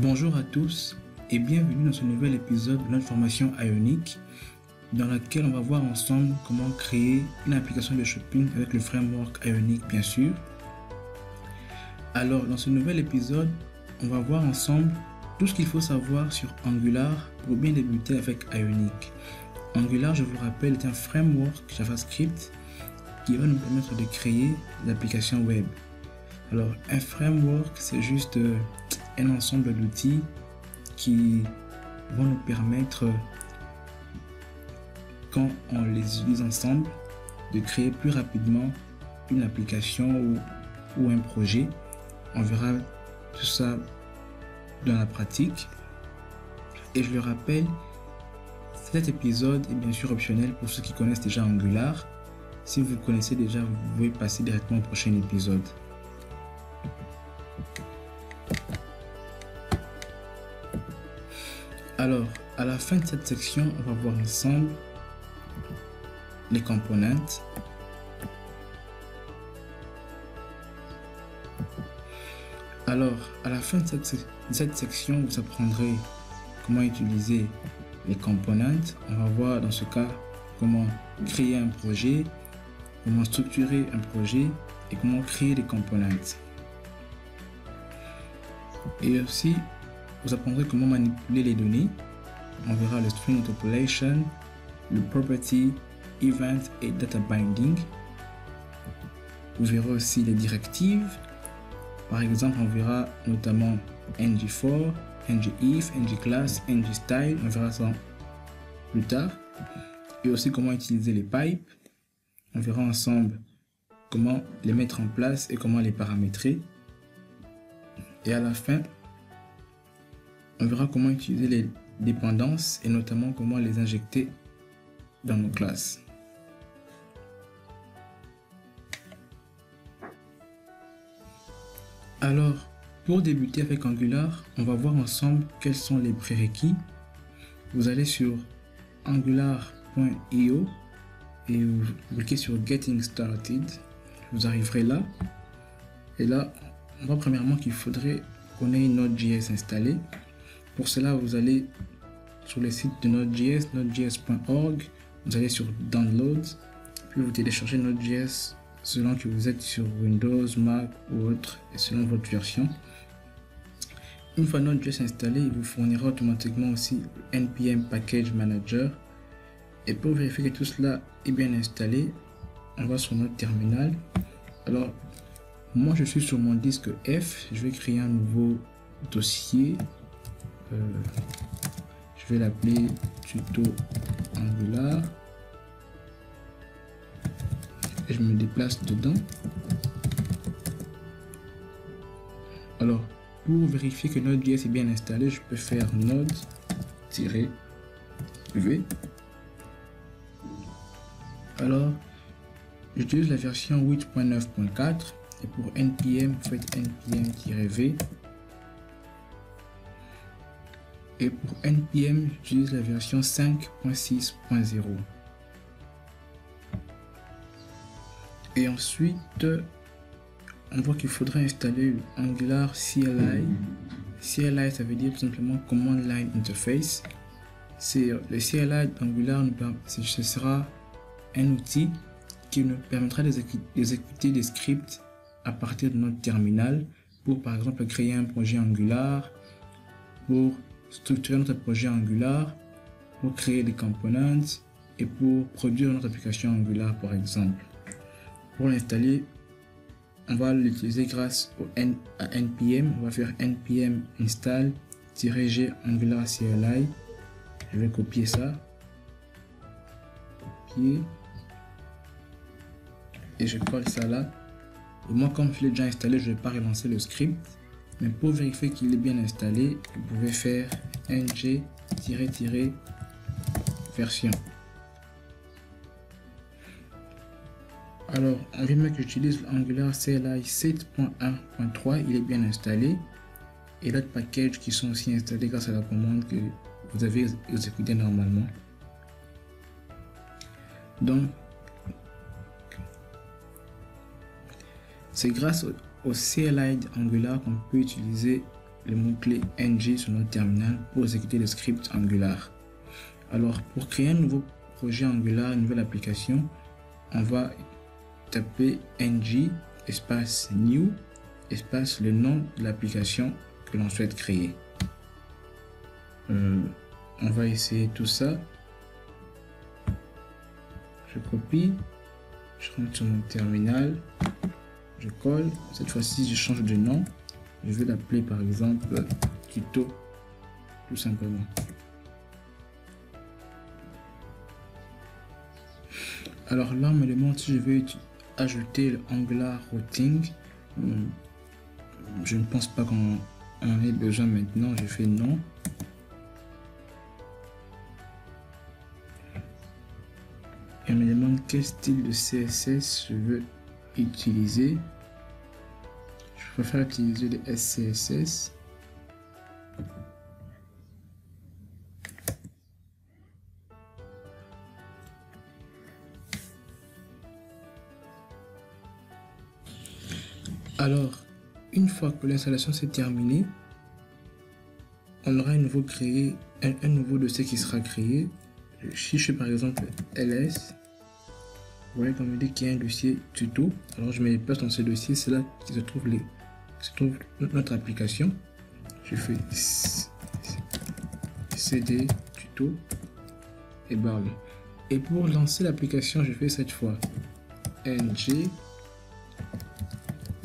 Bonjour à tous et bienvenue dans ce nouvel épisode de notre formation Ionic dans laquelle on va voir ensemble comment créer une application de shopping avec le framework Ionic bien sûr. Alors dans ce nouvel épisode, on va voir ensemble tout ce qu'il faut savoir sur Angular pour bien débuter avec Ionic. Angular, je vous rappelle, est un framework JavaScript qui va nous permettre de créer des applications web. Alors un framework, c'est juste un ensemble d'outils qui vont nous permettre, quand on les utilise ensemble, de créer plus rapidement une application ou un projet. On verra tout ça dans la pratique. Et je le rappelle, cet épisode est bien sûr optionnel pour ceux qui connaissent déjà Angular. Si vous le connaissez déjà, vous pouvez passer directement au prochain épisode. Alors, à la fin de cette section, on va voir ensemble les components. Alors, à la fin de cette section, vous apprendrez comment utiliser les components. On va voir dans ce cas comment créer un projet, comment structurer un projet et comment créer des components. Et aussi, vous apprendrez comment manipuler les données. On verra le string interpolation, le property, event et data binding. Vous verrez aussi les directives. Par exemple, on verra notamment ng-for, ng-if, ng-class, ng-style. On verra ça plus tard. Et aussi comment utiliser les pipes. On verra ensemble comment les mettre en place et comment les paramétrer. Et à la fin, on verra comment utiliser les dépendances et notamment comment les injecter dans nos classes. Alors, pour débuter avec Angular, on va voir ensemble quels sont les prérequis. Vous allez sur angular.io et vous cliquez sur Getting Started. Vous arriverez là. Et là, on voit premièrement qu'il faudrait qu'on ait une Node.js installée. Pour cela, vous allez sur le site de Node.js, nodejs.org, vous allez sur Download, puis vous téléchargez Node.js selon que vous êtes sur Windows, Mac ou autre, et selon votre version. Une fois Node.js installé, il vous fournira automatiquement aussi npm package manager. Et pour vérifier que tout cela est bien installé, on va sur notre terminal. Alors, moi je suis sur mon disque F, je vais créer un nouveau dossier. Je vais l'appeler tuto Angular et je me déplace dedans. Alors pour vérifier que Node.js est bien installé, je peux faire node-v. Alors j'utilise la version 8.9.4 et pour npm vous faites npm-v. Et pour npm, j'utilise la version 5.6.0. Et ensuite, on voit qu'il faudrait installer Angular CLI. CLI, ça veut dire tout simplement Command Line Interface. Le CLI d'Angular, ce sera un outil qui nous permettra d'exécuter des scripts à partir de notre terminal pour par exemple créer un projet Angular, pour structurer notre projet Angular, pour créer des components et pour produire notre application Angular par exemple. Pour l'installer, on va l'utiliser grâce à npm. On va faire npm install-g angular CLI. Je vais copier ça, copier et je colle ça là. Et moi, comme je l'ai déjà installé, je ne vais pas relancer le script. Mais pour vérifier qu'il est bien installé, vous pouvez faire ng-version. Alors, on vient mettre que j'utilise Angular CLI 7.1.3, il est bien installé. Et d'autres packages qui sont aussi installés grâce à la commande que vous avez exécutée normalement. Donc, c'est grâce au CLI Angular qu'on peut utiliser le mot-clé ng sur notre terminal pour exécuter le script Angular. Alors, pour créer un nouveau projet Angular, une nouvelle application, on va taper ng espace new espace le nom de l'application que l'on souhaite créer. On va essayer tout ça. Je copie, je rentre sur mon terminal, je colle. Cette fois-ci, je change de nom. Je vais l'appeler par exemple tuto, tout simplement. Alors là, on me demande si je vais ajouter le Angular routing. Je ne pense pas qu'on en ait besoin maintenant. Je fais non. Et on me demande quel style de CSS je veux utiliser. Je préfère utiliser le SCSS. Alors, une fois que l'installation s'est terminée, on aura un nouveau dossier qui sera créé. Si je fais par exemple ls, vous voyez qu'on me dit qu'il y a un dossier tuto. Alors je me déplace dans ce dossier, c'est là que se trouve notre application. Je fais cd tuto et barre. Et pour lancer l'application, je fais cette fois ng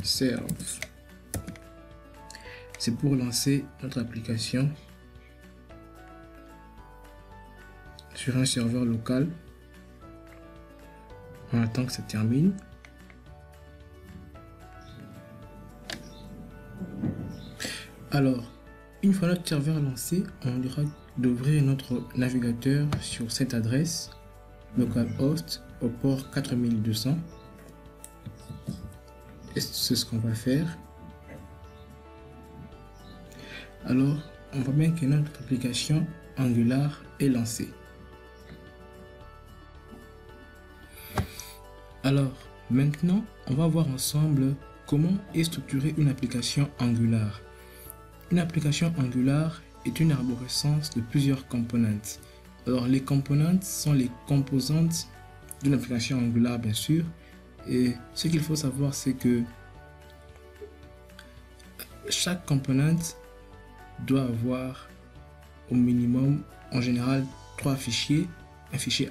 serve. C'est pour lancer notre application sur un serveur local. On attend que ça termine. Alors, une fois notre serveur lancé, on aura d'ouvrir notre navigateur sur cette adresse localhost au port 4200. Et c'est ce qu'on va faire. Alors, on voit bien que notre application Angular est lancée. Alors, maintenant, on va voir ensemble comment est structurée une application Angular. Une application Angular est une arborescence de plusieurs components. Alors, les components sont les composantes d'une application Angular, bien sûr. Et ce qu'il faut savoir, c'est que chaque component doit avoir au minimum, en général, 3 fichiers. Un fichier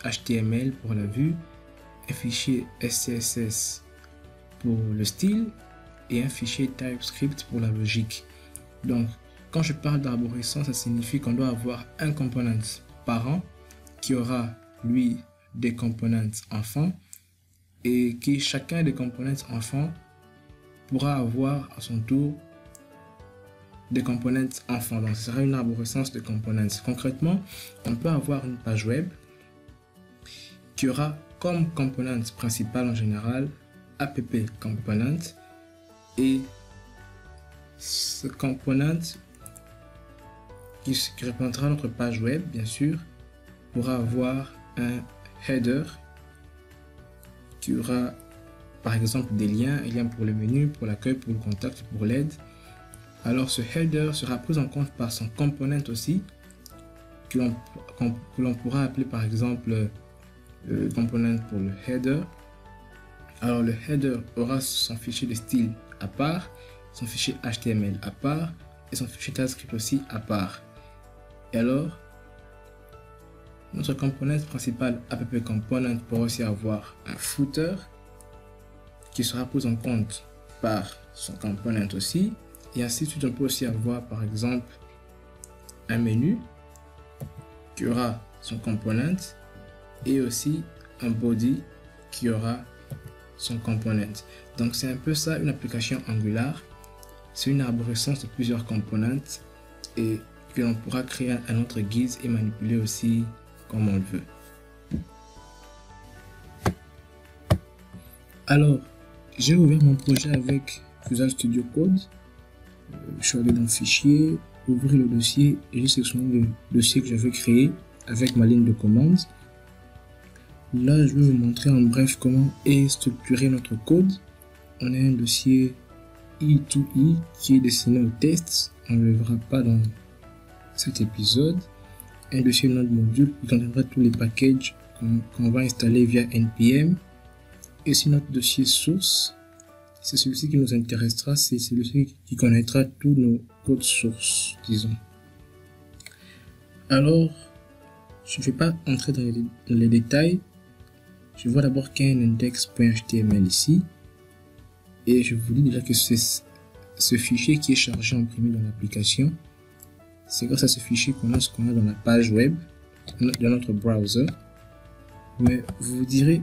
HTML pour la vue, un fichier SCSS pour le style et un fichier TypeScript pour la logique. Donc, quand je parle d'arborescence, ça signifie qu'on doit avoir un component parent qui aura, lui, des components enfants et que chacun des components enfants pourra avoir à son tour des components enfants. Donc, ce sera une arborescence de components. Concrètement, on peut avoir une page web qui aura comme component principal en général app component, et ce component qui représentera notre page web, bien sûr, pourra avoir un header qui aura par exemple des liens pour le menu, pour l'accueil, pour le contact, pour l'aide. Alors ce header sera pris en compte par son component aussi, que l'on pourra appeler par exemple le component pour le header. Alors le header aura son fichier de style à part, son fichier HTML à part et son fichier TypeScript aussi à part. Et alors notre component principal app component pourra aussi avoir un footer qui sera pris en compte par son component aussi, et ainsi de suite. On peut aussi avoir par exemple un menu qui aura son component et aussi un body qui aura son component. Donc c'est un peu ça une application Angular. C'est une arborescence de plusieurs components et que l'on pourra créer à notre guise et manipuler aussi comme on le veut. Alors, j'ai ouvert mon projet avec Visual Studio Code. Je suis allé dans Fichier, ouvrir le dossier et j'ai sélectionné le dossier que je veux créer avec ma ligne de commande. Là, je vais vous montrer en bref comment est structuré notre code. On a un dossier E2E qui est destiné au test. On ne le verra pas dans cet épisode. Un dossier Node module qui contiendra tous les packages qu'on va installer via npm. Et si notre dossier source, c'est celui-ci qui nous intéressera, c'est celui-ci qui connaîtra tous nos codes sources, disons. Alors, je ne vais pas entrer dans les détails. Je vois d'abord qu'il y a un index.html ici. Et je vous dis déjà que c'est ce fichier qui est chargé imprimé dans l'application. C'est grâce à ce fichier qu'on a ce qu'on a dans la page web de notre browser. Mais vous vous direz,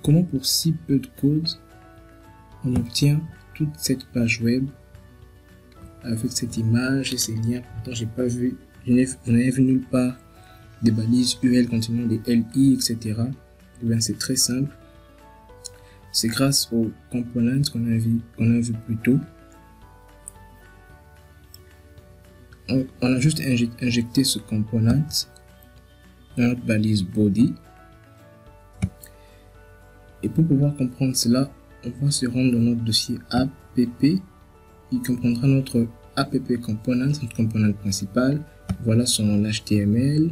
comment pour si peu de code, on obtient toute cette page web avec cette image et ces liens. Pourtant, je n'avais vu nulle part des balises URL contenant des LI, etc. Et bien, c'est très simple. C'est grâce aux components qu'on a vu plus tôt. On a juste injecté ce component dans notre balise body. Et pour pouvoir comprendre cela, on va se rendre dans notre dossier app qui comprendra notre app component, notre component principal. Voilà son HTML,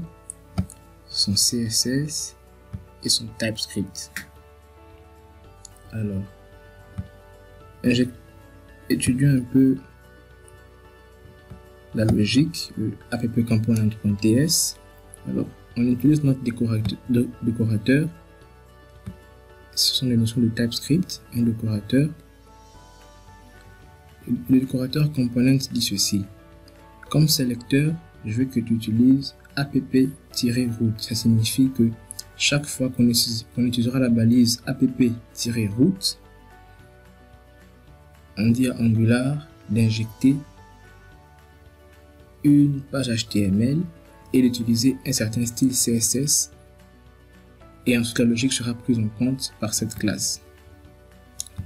son CSS et son TypeScript. Alors, étudions un peu la logique, le app-component.ts. Alors, on utilise notre décorateur. Ce sont les notions de TypeScript, un décorateur. Le décorateur component dit ceci. Comme sélecteur, je veux que tu utilises app-root. Ça signifie que chaque fois qu'on utilisera la balise app-root, on dit à Angular d'injecter une page HTML et d'utiliser un certain style CSS, et ensuite la logique sera prise en compte par cette classe,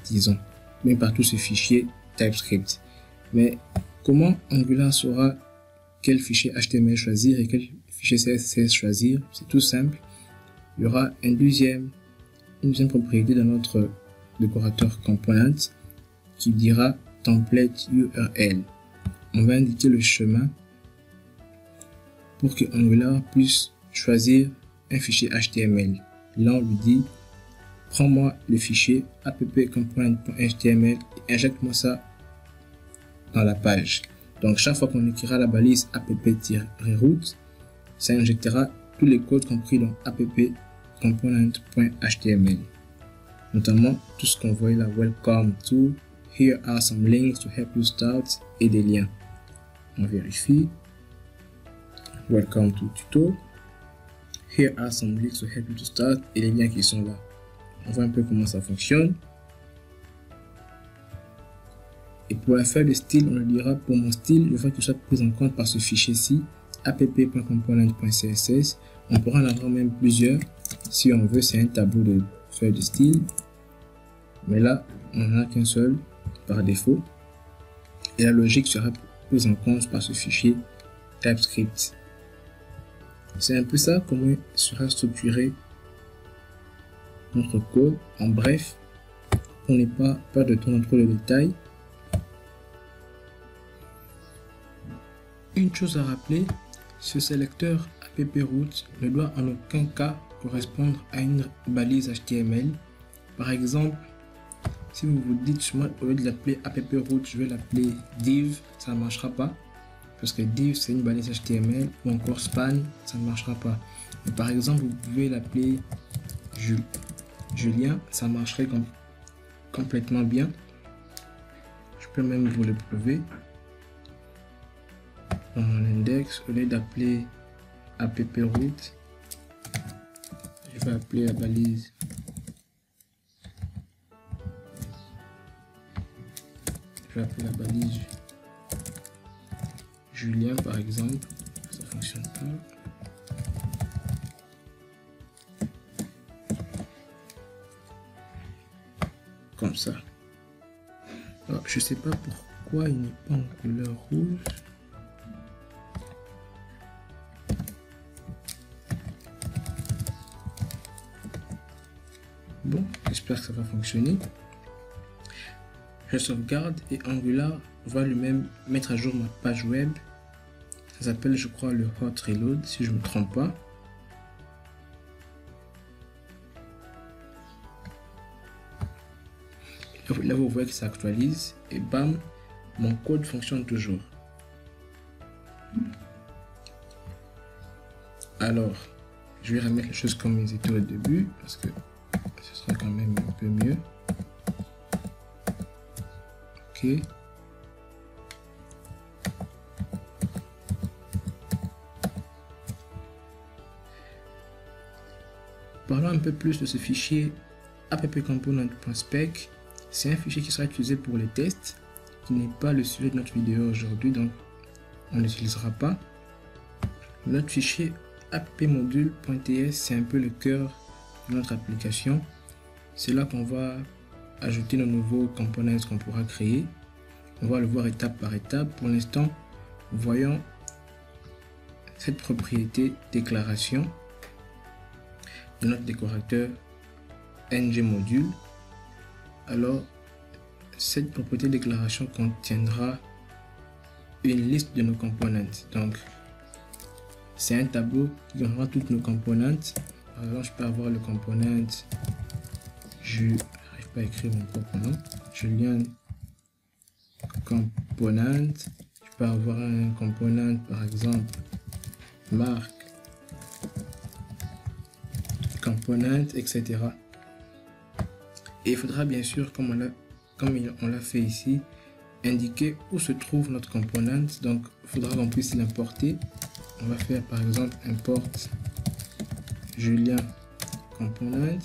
disons, mais par tout ce fichier TypeScript. Mais comment Angular saura quel fichier HTML choisir et quel fichier CSS choisir? C'est tout simple. Il y aura une deuxième propriété dans notre décorateur component qui dira template URL. On va indiquer le chemin pour que Angular puisse choisir un fichier HTML. Là, on lui dit, prends-moi le fichier app-component.html et injecte-moi ça dans la page. Donc, chaque fois qu'on écrira la balise app-root, ça injectera tous les codes compris dans app-component.html. Notamment, tout ce qu'on voit là, welcome to, here are some links to help you start, et des liens. On vérifie. Welcome to tuto. Here are some links to help you to start, et les liens qui sont là. On voit un peu comment ça fonctionne. Et pour la feuille de style, on le dira, pour mon style, je veux qu'il soit pris en compte par ce fichier-ci, app.component.css. On pourra en avoir même plusieurs. Si on veut, c'est un tableau de feuilles de style. Mais là, on n'en a qu'un seul par défaut. Et la logique sera prise en compte par ce fichier TypeScript. C'est un peu ça comment sera structuré notre code. En bref, on n'est pas peur de tourner trop de détails. Une chose à rappeler, ce sélecteur app-root ne doit en aucun cas correspondre à une balise HTML. Par exemple, si vous vous dites, moi, au lieu de l'appeler app-root, je vais l'appeler div, ça ne marchera pas. Parce que div, c'est une balise HTML, ou encore span, ça ne marchera pas. Mais par exemple, vous pouvez l'appeler Julien, ça marcherait complètement bien. Je peux même vous le prouver. Dans mon index, au lieu d'appeler app-root, je vais appeler la balise Julien par exemple. Ça fonctionne pas. Comme ça. Alors, je sais pas pourquoi il n'est pas en couleur rouge. Bon, j'espère que ça va fonctionner. Je sauvegarde et Angular va lui-même mettre à jour ma page web. Ça s'appelle, je crois, le hot reload, si je ne me trompe pas. Là, vous voyez que ça actualise et bam, mon code fonctionne toujours. Alors, je vais remettre les choses comme elles étaient au début parce que ce sera quand même un peu mieux. Ok. Parlons un peu plus de ce fichier appcomponent.spec. C'est un fichier qui sera utilisé pour les tests, qui n'est pas le sujet de notre vidéo aujourd'hui, donc on ne l'utilisera pas. Notre fichier appmodule.ts, c'est un peu le cœur de notre application. C'est là qu'on va ajouter nos nouveaux components qu'on pourra créer. On va le voir étape par étape. Pour l'instant, voyons cette propriété déclaration de notre décorateur ngModule. Alors, cette propriété déclaration contiendra une liste de nos components. Donc, c'est un tableau qui donnera toutes nos components. Par exemple, je peux avoir le component, je n'arrive pas à écrire mon propre nom, Julien component. Je peux avoir un component, par exemple, marque component, etc. Et il faudra bien sûr, comme on l'a fait ici, indiquer où se trouve notre component. Donc, il faudra qu'on puisse l'importer. On va faire par exemple import Julien component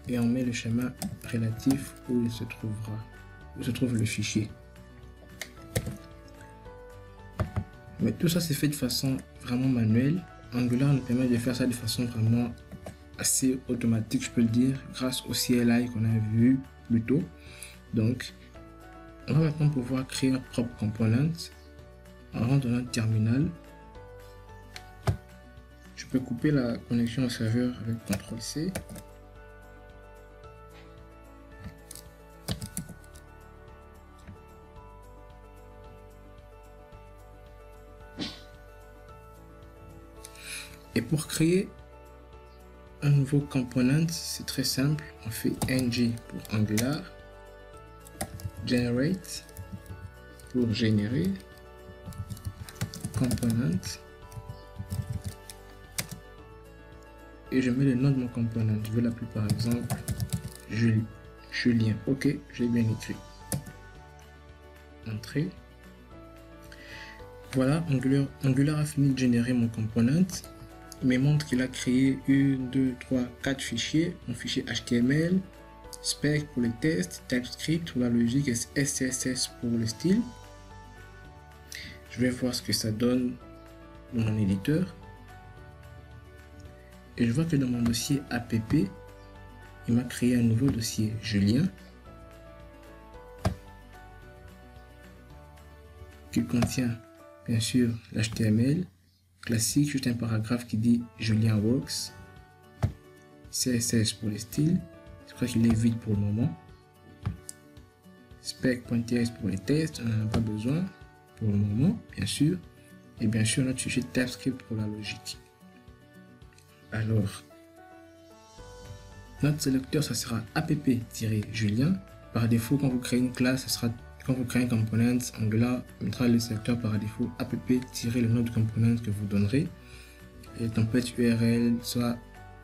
et on met le schéma relatif où il se trouvera, où se trouve le fichier. Mais tout ça c'est fait de façon vraiment manuelle. Angular nous permet de faire ça de façon vraiment assez automatique, je peux le dire, grâce au CLI qu'on a vu plus tôt. Donc, on va maintenant pouvoir créer notre propre component en rentrant dans notre terminal. Je peux couper la connexion au serveur avec CTRL-C. Et pour créer un nouveau component, c'est très simple. On fait ng pour Angular, generate pour générer, component, et je mets le nom de mon component. Je vais l'appeler par exemple Julien. Ok, je l'ai bien écrit. Entrée. Voilà, Angular a fini de générer mon component. Il me montre qu'il a créé 1, 2, 3, 4 fichiers. Mon fichier HTML, spec pour les tests, TypeScript pour la logique et CSS pour le style. Je vais voir ce que ça donne dans mon éditeur. Et je vois que dans mon dossier app, il m'a créé un nouveau dossier Julien qui contient bien sûr l'HTML classique, juste un paragraphe qui dit Julien Works, CSS pour les styles, je crois qu'il est vide pour le moment, spec.ts pour les tests, on n'en a pas besoin pour le moment, bien sûr, et bien sûr notre fichier TypeScript pour la logique. Alors, notre sélecteur, ça sera app-julien. Par défaut, quand vous créez une classe, ça sera, quand vous créez un component, Angular mettra le sélecteur par défaut app-le nom du component que vous donnerez. Et le template URL, soit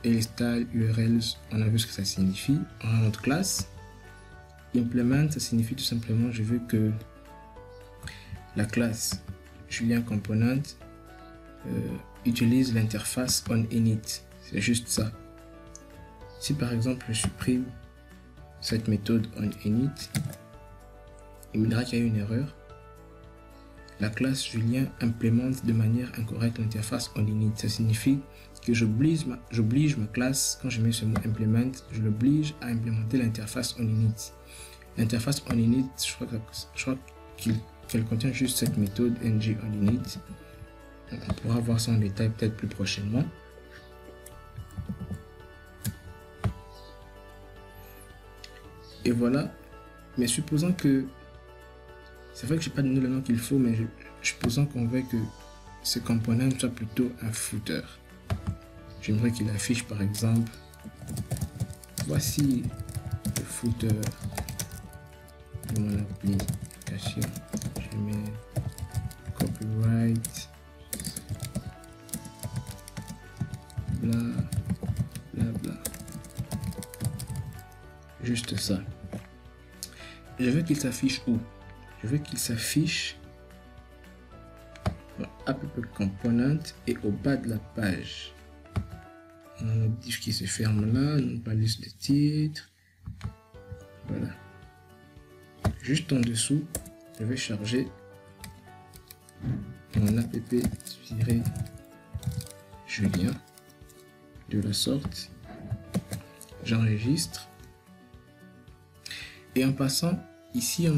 et les styles URLs, on a vu ce que ça signifie. On a notre classe. Implement, ça signifie tout simplement, je veux que la classe Julien component utilise l'interface onInit. C'est juste ça. Si par exemple je supprime cette méthode onInit, il me dira qu'il y a une erreur. La classe Julien implémente de manière incorrecte l'interface onInit. Ça signifie que j'oblige ma classe, quand je mets ce mot implement, je l'oblige à implémenter l'interface onInit. L'interface onInit, je crois qu'elle contient juste cette méthode ng onInit. On pourra voir ça en détail peut-être plus prochainement. Et voilà, Mais supposons que, c'est vrai que je n'ai pas donné le nom qu'il faut, mais supposons qu'on veut que ce component soit plutôt un footer. J'aimerais qu'il affiche par exemple, voici le footer de mon application. Je mets copyright, bla bla bla. Juste ça. Je veux qu'il s'affiche où? Je veux qu'il s'affiche dans app component et au bas de la page. On a notre div qui se ferme là, notre liste de titres. Voilà. Juste en dessous, je vais charger mon app-julien de la sorte. J'enregistre. Et en passant ici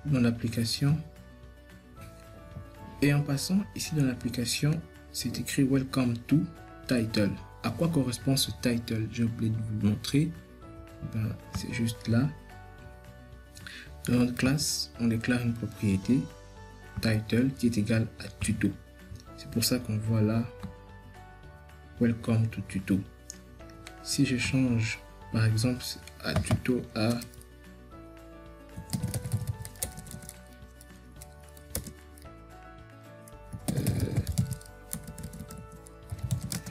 dans l'application, c'est écrit Welcome to Title. À quoi correspond ce title? J'ai oublié de vous montrer. Ben, c'est juste là. Dans notre classe, on déclare une propriété title qui est égale à tuto. C'est pour ça qu'on voit là Welcome to tuto. Si je change par exemple à tuto à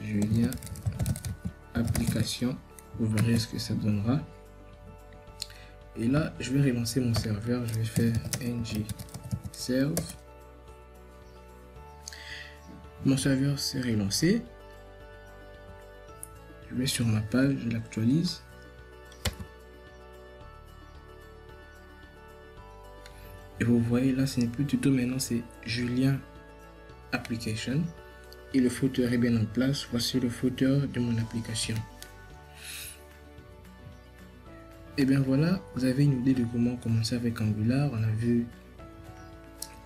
Julien application, vous verrez ce que ça donnera. Et là, je vais relancer mon serveur. Je vais faire ng serve. Mon serveur s'est relancé. Je vais sur ma page, je l'actualise. Et vous voyez là, ce n'est plus tuto, maintenant c'est Julien application. Et le footer est bien en place. Voici le footer de mon application. Et bien voilà, vous avez une idée de comment commencer avec Angular. On a vu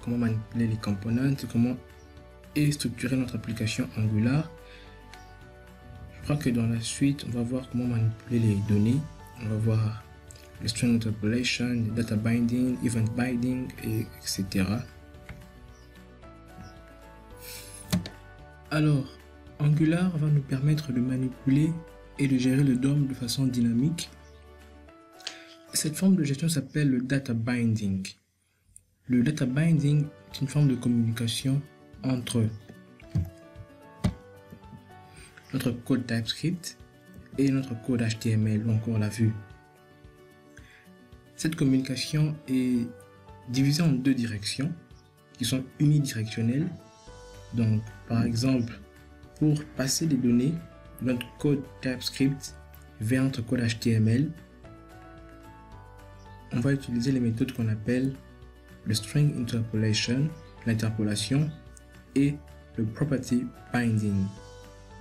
comment manipuler les components, comment structurer notre application Angular. Je crois que dans la suite, on va voir comment manipuler les données. On va voir le string interpolation, le data binding, event binding, etc. Alors, Angular va nous permettre de manipuler et de gérer le DOM de façon dynamique. Cette forme de gestion s'appelle le data binding. Le data binding est une forme de communication entre notre code TypeScript et notre code HTML, ou encore la vue. Cette communication est divisée en deux directions qui sont unidirectionnelles. Donc, par exemple, pour passer des données de notre code TypeScript vers notre code HTML, on va utiliser les méthodes qu'on appelle le string interpolation, l'interpolation, et le property binding,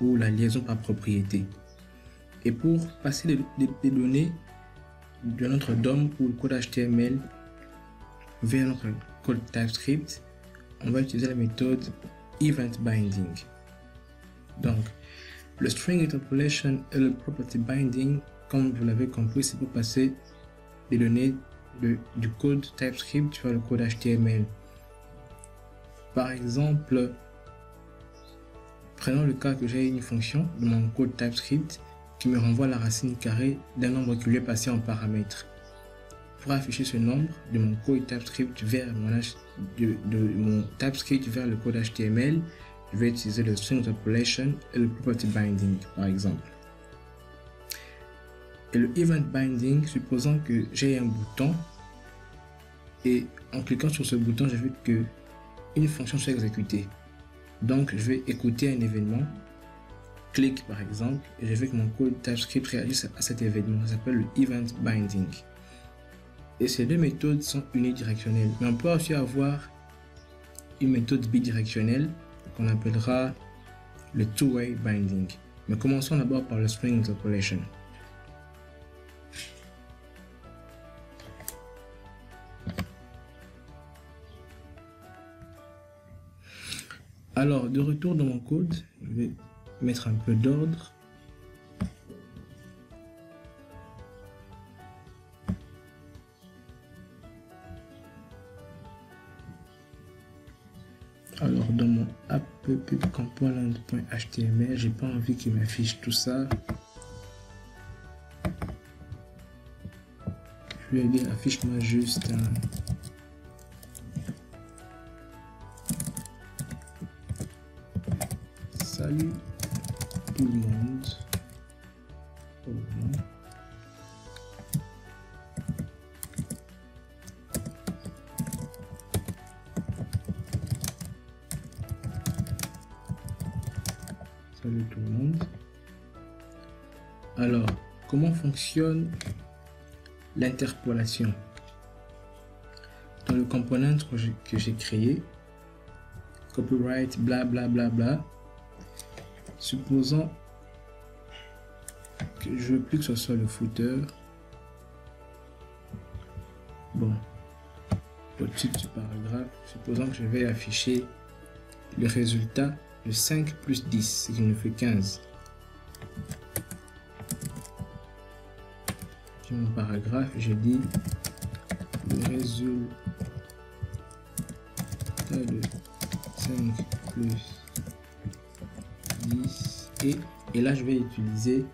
ou la liaison par propriété. Et pour passer des données de notre DOM ou le code HTML vers notre code TypeScript, on va utiliser la méthode event binding. Donc, le string interpolation et le property binding, comme vous l'avez compris, c'est pour passer des données du code TypeScript vers le code HTML. Par exemple, prenons le cas que j'ai une fonction de mon code TypeScript qui me renvoie la racine carrée d'un nombre qui lui est passé en paramètre. Pour afficher ce nombre de mon code TypeScript vers mon TypeScript vers le code HTML, je vais utiliser le string interpolation et le property binding, par exemple. Et le event binding, supposons que j'ai un bouton et en cliquant sur ce bouton, je veux que une fonction soit exécutée. Donc, je vais écouter un événement, clic par exemple, et je veux que mon code TypeScript réagisse à cet événement. Ça s'appelle le event binding. Et ces deux méthodes sont unidirectionnelles. Mais on peut aussi avoir une méthode bidirectionnelle qu'on appellera le two-way binding. Mais commençons d'abord par le string interpolation. Alors, de retour dans mon code, je vais mettre un peu d'ordre. component.html, j'ai pas envie qu'il m'affiche tout ça. Je vais dire affiche-moi juste un salut tout le monde. Oh non. Salut tout le monde. Alors, comment fonctionne l'interpolation? Dans le component que j'ai créé, copyright, bla bla bla bla, supposons que je veux plus que ce soit le footer. Bon, au-dessus du paragraphe, supposons que je vais afficher le résultat de 5 plus 10, ce qui nous fait 15. Sur mon paragraphe, je dis le résultat de 5 plus 10 et là je vais utiliser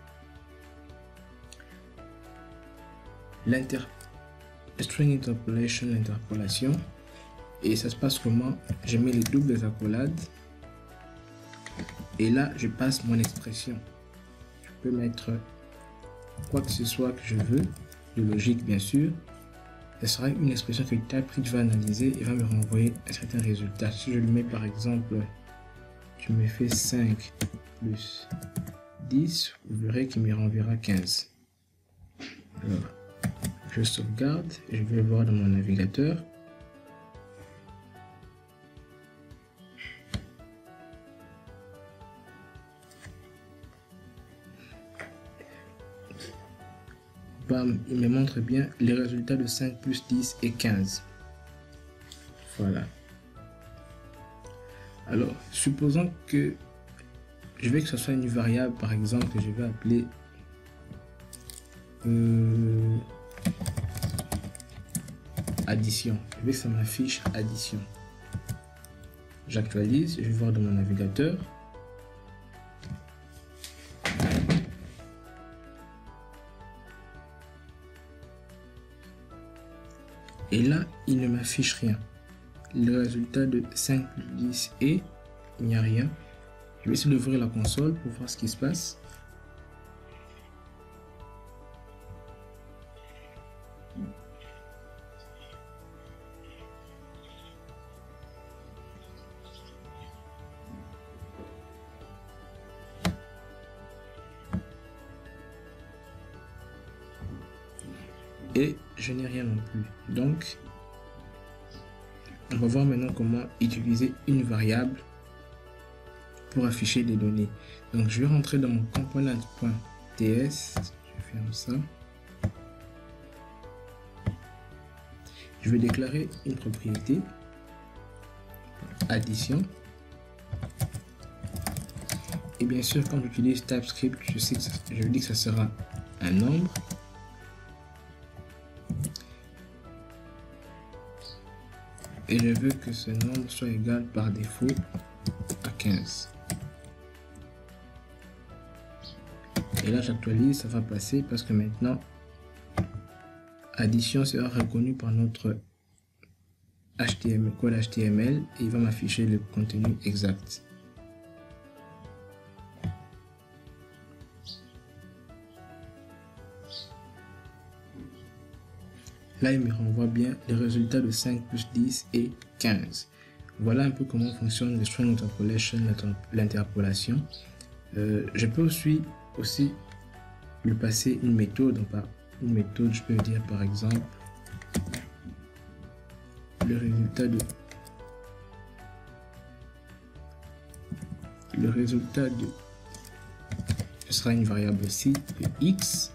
string interpolation, l'interpolation, et ça se passe comment? Je mets les doubles accolades et là je passe mon expression. Je peux mettre quoi que ce soit que je veux, de logique bien sûr. Ce sera une expression que TypeScript va analyser et va me renvoyer un certain résultat. Si je lui mets par exemple, je me fais 5 plus 10, vous verrez qu'il me renverra 15. Alors, je sauvegarde et je vais voir dans mon navigateur. Bam, il me montre bien les résultats de 5 plus 10 et 15. Voilà. Alors, supposons que je veux que ce soit une variable, par exemple, que je vais appeler addition. Je veux que ça m'affiche addition. J'actualise, je vais voir dans mon navigateur. Et là, il ne m'affiche rien. Le résultat de 5 plus 10 et il n'y a rien. Je vais essayer d'ouvrir la console pour voir ce qui se passe. Et je n'ai rien non plus. Donc, on va voir maintenant comment utiliser une variable pour afficher des données. Donc, je vais rentrer dans mon component.ts. Je ferme ça. Je vais déclarer une propriété addition. Et bien sûr, quand j'utilise TypeScript, je sais que je dis que ça sera un nombre. Et je veux que ce nombre soit égal par défaut à 15. Et là, j'actualise, ça va passer parce que maintenant, addition sera reconnu par notre HTML, code HTML, et il va m'afficher le contenu exact. Là, il me renvoie bien les résultats de 5 plus 10 et 15. Voilà un peu comment fonctionne le string interpolation, l'interpolation. Je peux aussi lui passer une méthode. Une méthode, je peux dire par exemple le résultat de ce sera une variable aussi de x.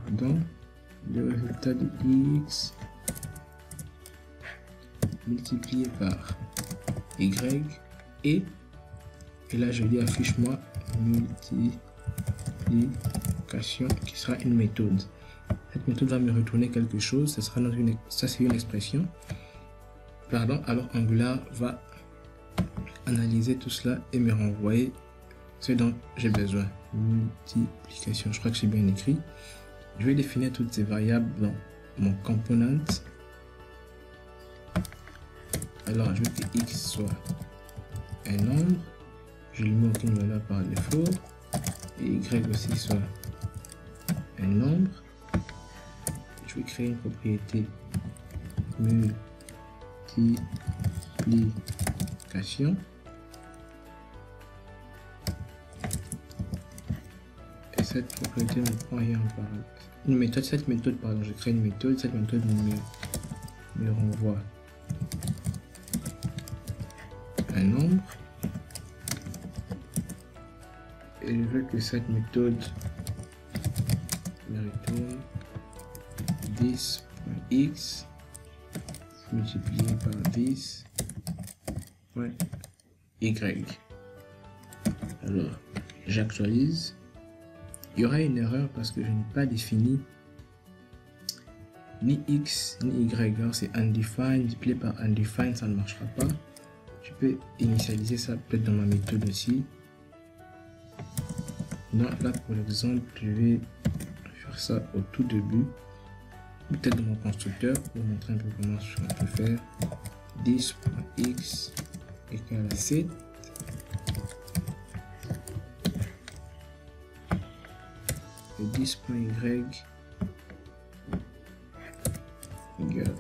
Pardon. Le résultat de x multiplié par y et là je dis affiche-moi multiplication qui sera une méthode. Cette méthode va me retourner quelque chose, ça c'est une expression. Pardon, alors Angular va analyser tout cela et me renvoyer ce dont j'ai besoin. Multiplication, je crois que j'ai bien écrit. Je vais définir toutes ces variables dans mon component. Alors, je veux que x soit un nombre. Je lui mets aucune valeur par défaut. Et y aussi soit un nombre. Je vais créer une propriété multiplication. Et cette propriété me prend rien par une méthode. Cette méthode, pardon, je crée une méthode. Cette méthode me renvoie un nombre. Et je veux que cette méthode me retourne 10.x multiplié par 10.y. Alors, j'actualise. Il y aura une erreur parce que je n'ai pas défini ni x ni y. Alors c'est undefined, multiplié par undefined, ça ne marchera pas. Je peux initialiser ça peut-être dans ma méthode aussi. Donc là pour l'exemple, je vais faire ça au tout début. Peut-être dans mon constructeur pour montrer un peu comment on peut faire. 10.x égale à 7. Et 10.y égale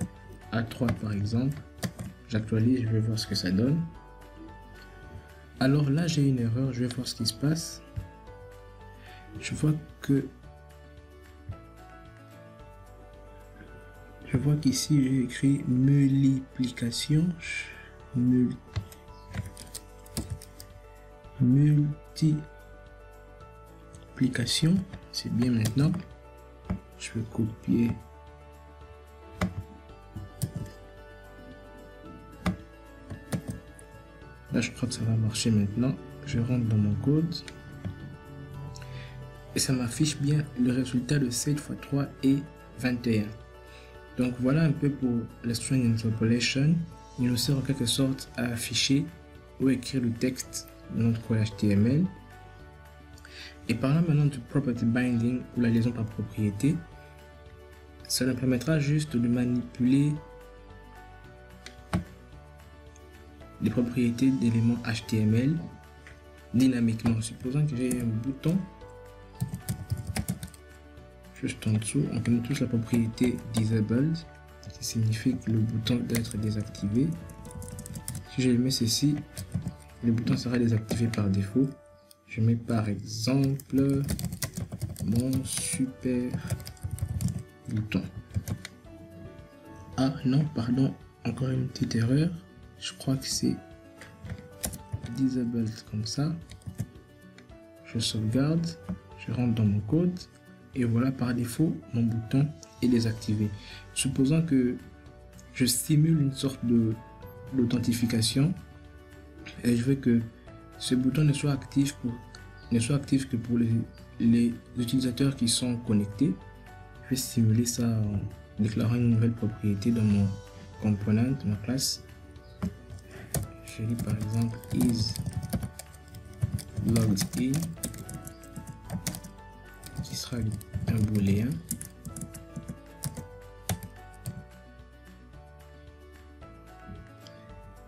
à 3 par exemple. J'actualise, je vais voir ce que ça donne. Alors là j'ai une erreur, je vais voir ce qui se passe. Je vois qu'ici j'ai écrit multiplication. Multiplication, c'est bien maintenant. Je vais copier. Là, je crois que ça va marcher maintenant. Je rentre dans mon code. Et ça m'affiche bien le résultat de 7 x 3 et 21. Donc voilà un peu pour la string interpolation. Il nous sert en quelque sorte à afficher ou écrire le texte de notre code HTML. Et parlant maintenant du property binding ou la liaison par propriété, ça nous permettra juste de manipuler les propriétés d'éléments HTML dynamiquement. Supposons que j'ai un bouton juste en dessous, on connaît tous la propriété disabled, qui signifie que le bouton doit être désactivé. Si je mets ceci, le bouton sera désactivé par défaut. Je mets par exemple mon super bouton. Ah non, pardon, encore une petite erreur. Je crois que c'est disabled comme ça. Je sauvegarde, je rentre dans mon code. Et voilà, par défaut, mon bouton est désactivé. Supposons que je simule une sorte d'authentification et je veux que ce bouton ne soit actif que pour les utilisateurs qui sont connectés. Je vais simuler ça en déclarant une nouvelle propriété dans mon component, ma classe. Je dis par exemple is logged in, qui sera un booléen.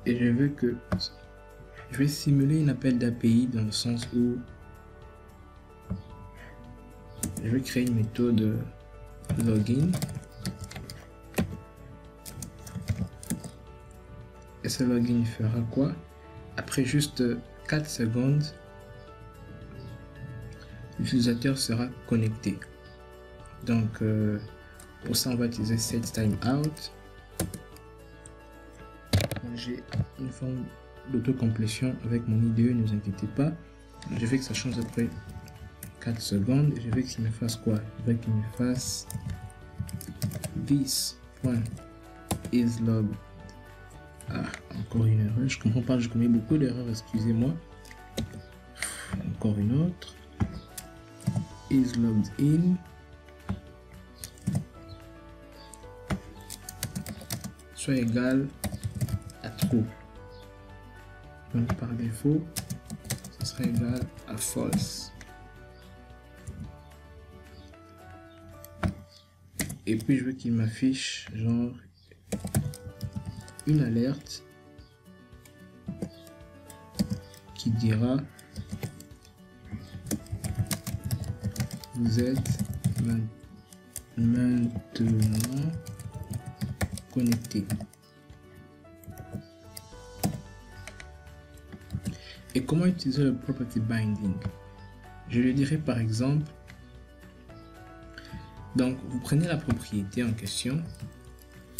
Et je vais simuler un appel d'API dans le sens où je vais créer une méthode login. Et ce login fera quoi? Après juste 4 secondes, l'utilisateur sera connecté. Donc pour ça on va utiliser setTimeout. J'ai une forme d'autocomplétion avec mon IDE, ne vous inquiétez pas. Je veux que ça change après 4 secondes et je veux qu'il me fasse quoi? Je veux qu'il me fasse this.isLog. Ah, encore une erreur, je comprends pas, je commets beaucoup d'erreurs, excusez-moi. Encore une autre. Is logged in soit égal à true. Donc par défaut, ce sera égal à false. Et puis je veux qu'il m'affiche genre une alerte qui dira vous êtes maintenant connecté. Et comment utiliser le property binding? Je lui dirais par exemple, donc vous prenez la propriété en question,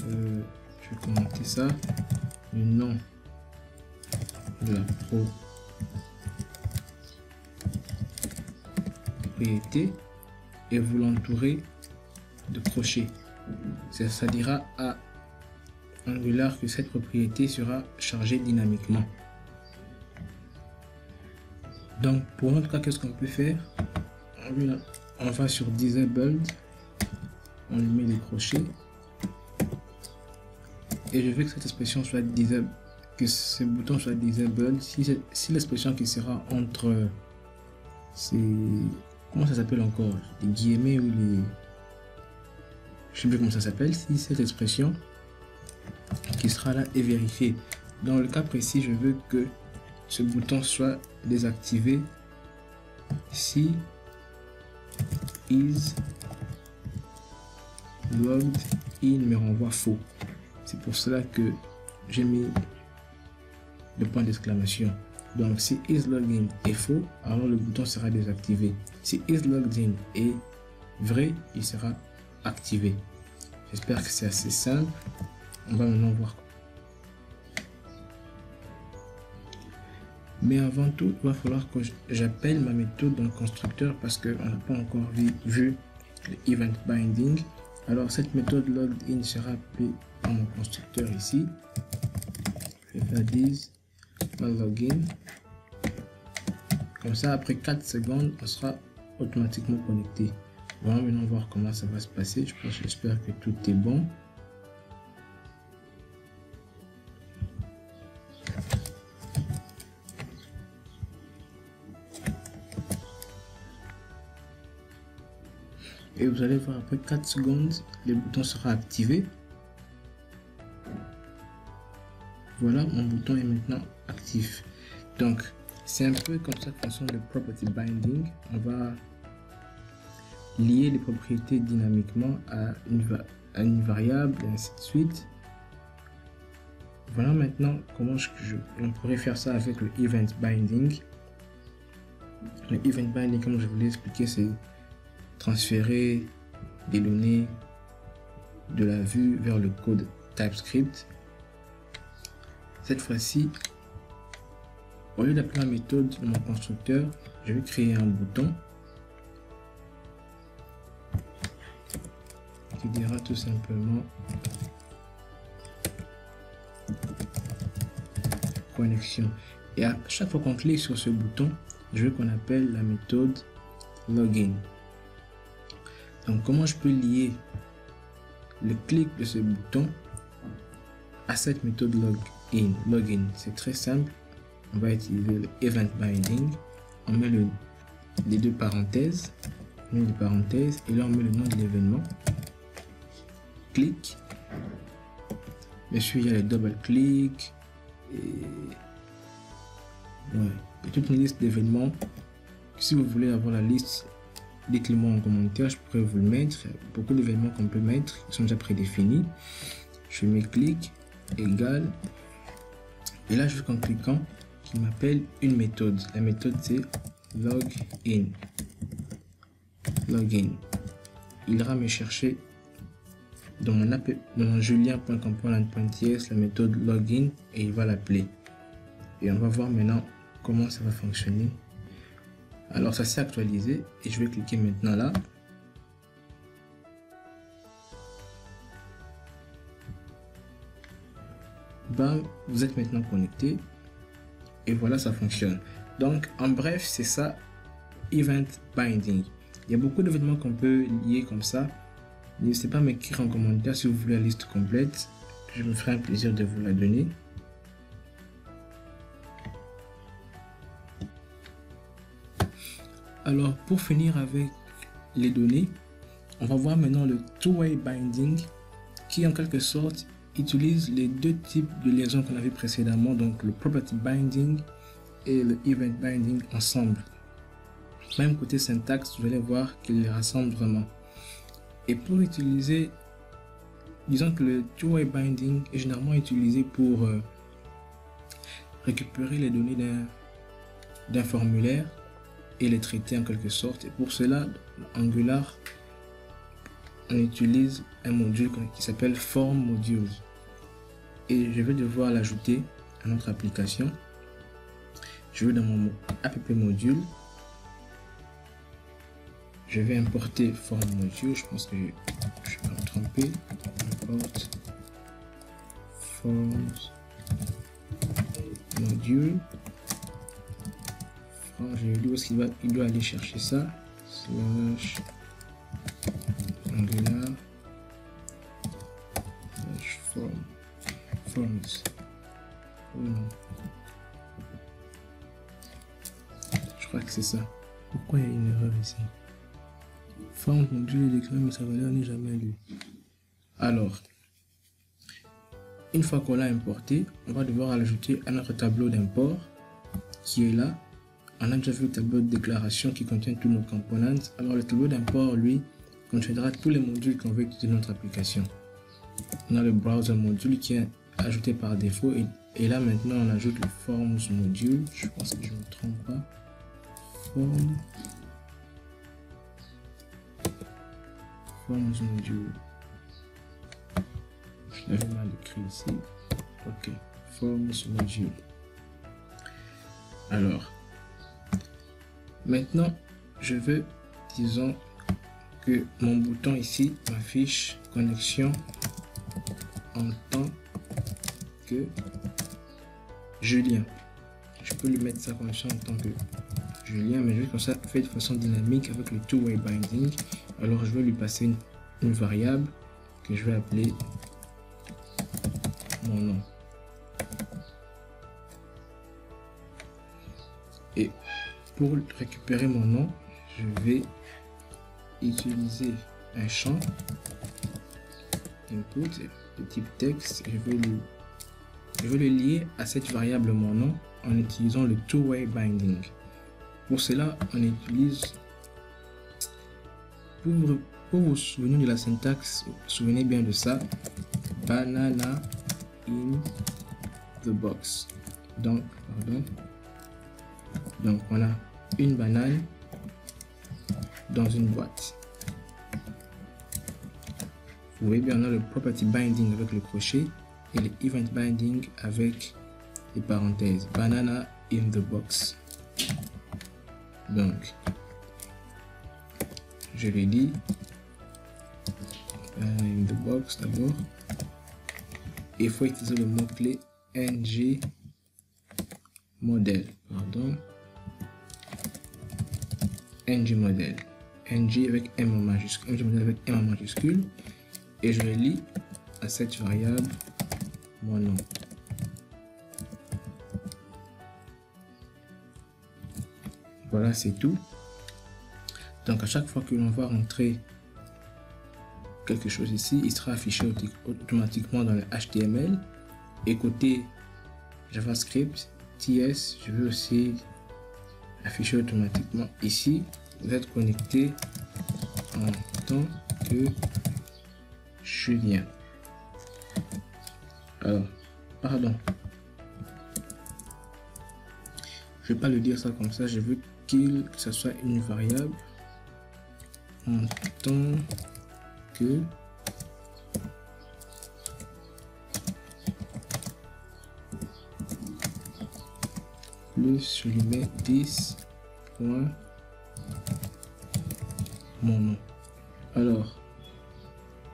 je vais commenter ça, le nom de la propriété et vous l'entourez de crochets. Ça dira à Angular que cette propriété sera chargée dynamiquement. Donc pour notre cas, qu'est-ce qu'on peut faire? On va sur Disabled, on lui met les crochets et je veux que cette expression soit disabled, que ce bouton soit disabled si l'expression qui sera entre ces, comment ça s'appelle encore, les guillemets ou les, je sais plus comment ça s'appelle, si cette expression qui sera là est vérifiée. Dans le cas précis, je veux que ce bouton soit désactivé si is logged in me renvoie faux. C'est pour cela que j'ai mis le point d'exclamation. Donc si is logged in est faux, alors le bouton sera désactivé. Si is logged in est vrai, il sera activé. J'espère que c'est assez simple. On va maintenant voir. Mais avant tout, il va falloir que j'appelle ma méthode dans le constructeur parce qu'on n'a pas encore vu le event binding. Alors cette méthode logged in sera appelée dans mon constructeur ici. Je vais faire this login. Comme ça, après 4 secondes, on sera automatiquement connecté. On va maintenant voir comment ça va se passer. J'espère que tout est bon. Et vous allez voir après 4 secondes, le bouton sera activé. Voilà, mon bouton est maintenant actif. Donc, c'est un peu comme ça que fonctionne le property binding. On va lier les propriétés dynamiquement à une variable et ainsi de suite. Voilà maintenant comment on pourrait faire ça avec le event binding. Le event binding, comme je vous l'ai expliqué, c'est transférer des données de la vue vers le code TypeScript. Cette fois-ci, au lieu d'appeler la méthode de mon constructeur, je vais créer un bouton qui dira tout simplement connexion. Et à chaque fois qu'on clique sur ce bouton, je veux qu'on appelle la méthode login. Donc comment je peux lier le clic de ce bouton à cette méthode login? C'est très simple. On va utiliser le event binding. On met les deux parenthèses. On met les parenthèses et là on met le nom de l'événement. Clic. Bien sûr, il y a les double clics et toute une liste d'événements. Si vous voulez avoir la liste, dites-le moi en commentaire, je pourrais vous le mettre. Il y a beaucoup d'événements qu'on peut mettre, qui sont déjà prédéfinis. Je mets clic égale. Et là, je veux qu'en cliquant, qu'il m'appelle une méthode. La méthode, c'est login. Login. Il ira me chercher dans mon julien.component.ts la méthode login et il va l'appeler. Et on va voir maintenant comment ça va fonctionner. Alors ça s'est actualisé et je vais cliquer maintenant là. Bam, vous êtes maintenant connecté et voilà, ça fonctionne. Donc en bref, c'est ça, event binding. Il y a beaucoup d'événements qu'on peut lier comme ça. N'hésitez pas à m'écrire en commentaire si vous voulez la liste complète. Je me ferai un plaisir de vous la donner. Alors, pour finir avec les données, on va voir maintenant le two-way binding qui en quelque sorte utilise les deux types de liaisons qu'on a vu précédemment, donc le property binding et le event binding ensemble. Même côté syntaxe, vous allez voir qu'il les rassemble vraiment. Et pour utiliser, disons que le two-way binding est généralement utilisé pour récupérer les données d'un formulaire et les traiter en quelque sorte. Et pour cela, Angular, on utilise un module qui s'appelle form modules. Et je vais devoir l'ajouter à notre application. Je vais dans mon app module. Je vais importer form module. Je pense que je vais me tromper. Import forms module. J'ai lu où est-ce qu'il doit aller chercher ça. Slash Angular slash forms. Je crois que c'est ça. Pourquoi il y a une erreur ici? Forms module est déclaré, mais sa valeur n'est jamais lue. Alors, une fois qu'on l'a importé, on va devoir l'ajouter à notre tableau d'import qui est là. On a déjà vu le tableau de déclaration qui contient tous nos components. Alors le tableau d'import, lui, contiendra tous les modules qu'on veut utiliser dans notre application. On a le browser module qui est ajouté par défaut. Et là maintenant, on ajoute le forms module. Je pense que je ne me trompe pas. Forms module. Je l'avais mal écrit ici. Ok. Forms module. Alors. Maintenant, je veux, disons, que mon bouton ici m'affiche connexion en tant que Julien. Je peux lui mettre ça comme ça en tant que Julien, mais juste comme ça, fait de façon dynamique avec le two-way binding. Alors, je vais lui passer une variable que je vais appeler mon nom. Et pour récupérer mon nom, je vais utiliser un champ input de type texte. Je vais le lier à cette variable mon nom en utilisant le two-way binding. Pour cela, on utilise, pour vous souvenir de la syntaxe, souvenez bien de ça, banana in the box. Donc, on a une banane dans une boîte. Vous voyez bien, on a le property binding avec le crochet et le event binding avec les parenthèses. Banana in the box. Donc, je l'ai dit. Banana in the box d'abord. Il faut utiliser le mot-clé ng model. ng model. ng avec m en majuscule. ng model avec m en majuscule. Et je le lis à cette variable mon nom. Voilà, c'est tout. Donc à chaque fois que l'on va rentrer quelque chose ici, il sera affiché automatiquement dans le HTML. Et côté JavaScript, TS, je vais aussi afficher automatiquement ici. Vous êtes connecté en tant que Julien. Alors, pardon. Je vais pas le dire ça comme ça. Je veux que ça soit une variable en tant que plus je lui mets 10 points mon nom. Alors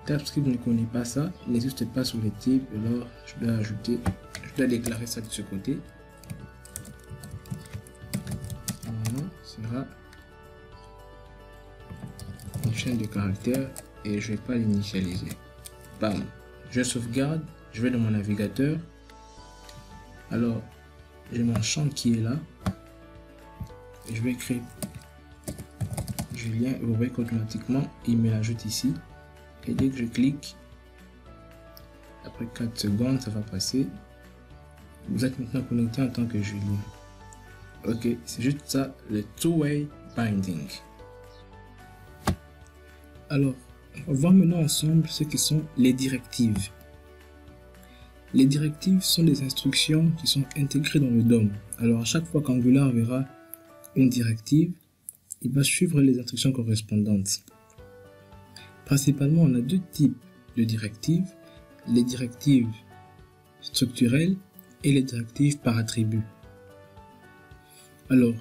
TypeScript ne connaît pas ça, n'existe pas sur les types, alors je dois déclarer ça de ce côté. Mon nom sera une chaîne de caractères et je vais pas l'initialiser. Bam, je sauvegarde, je vais dans mon navigateur. Alors j'ai mon champ qui est là et je vais écrire Julien, vous voyez qu'automatiquement il me l'ajoute ici. Et dès que je clique, après 4 secondes, ça va passer. Vous êtes maintenant connecté en tant que Julien. Ok, c'est juste ça, le two-way binding. Alors, on va voir maintenant ensemble ce que sont les directives. Les directives sont des instructions qui sont intégrées dans le DOM. Alors, à chaque fois qu'Angular verra une directive, il va suivre les instructions correspondantes. Principalement, on a deux types de directives, les directives structurelles et les directives par attribut. Alors,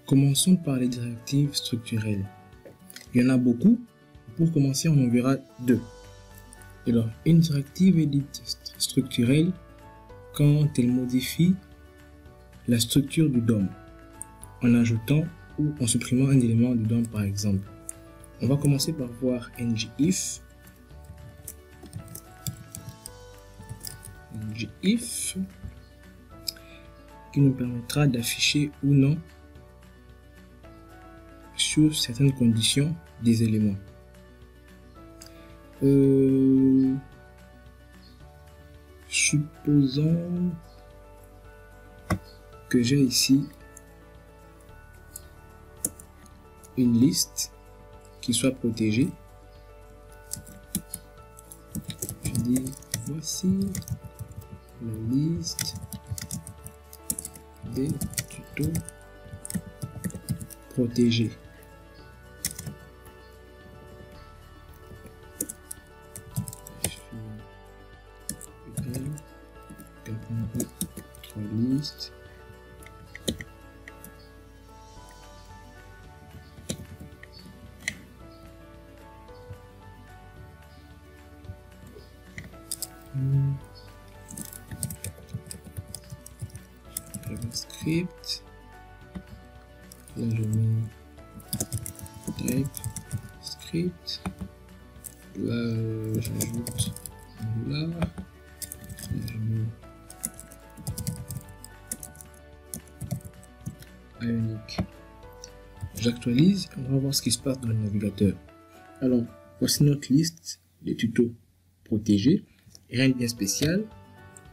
commençons par les directives structurelles. Il y en a beaucoup. Pour commencer, on en verra deux. Alors, une directive est dite structurelle quand elle modifie la structure du DOM en ajoutant ou en supprimant un élément du DOM par exemple. On va commencer par voir ngIf. ngIf qui nous permettra d'afficher ou non sur certaines conditions des éléments. Supposons que j'ai ici une liste qui soit protégée. Je dis voici la liste des tutos protégés. Liste. JavaScript. Là je mets TypeScript. Là j'ajoute Angular. Là je mets Ionic. J'actualise, on va voir ce qui se passe dans le navigateur. Alors, voici notre liste de tutos protégés. Rien de bien spécial.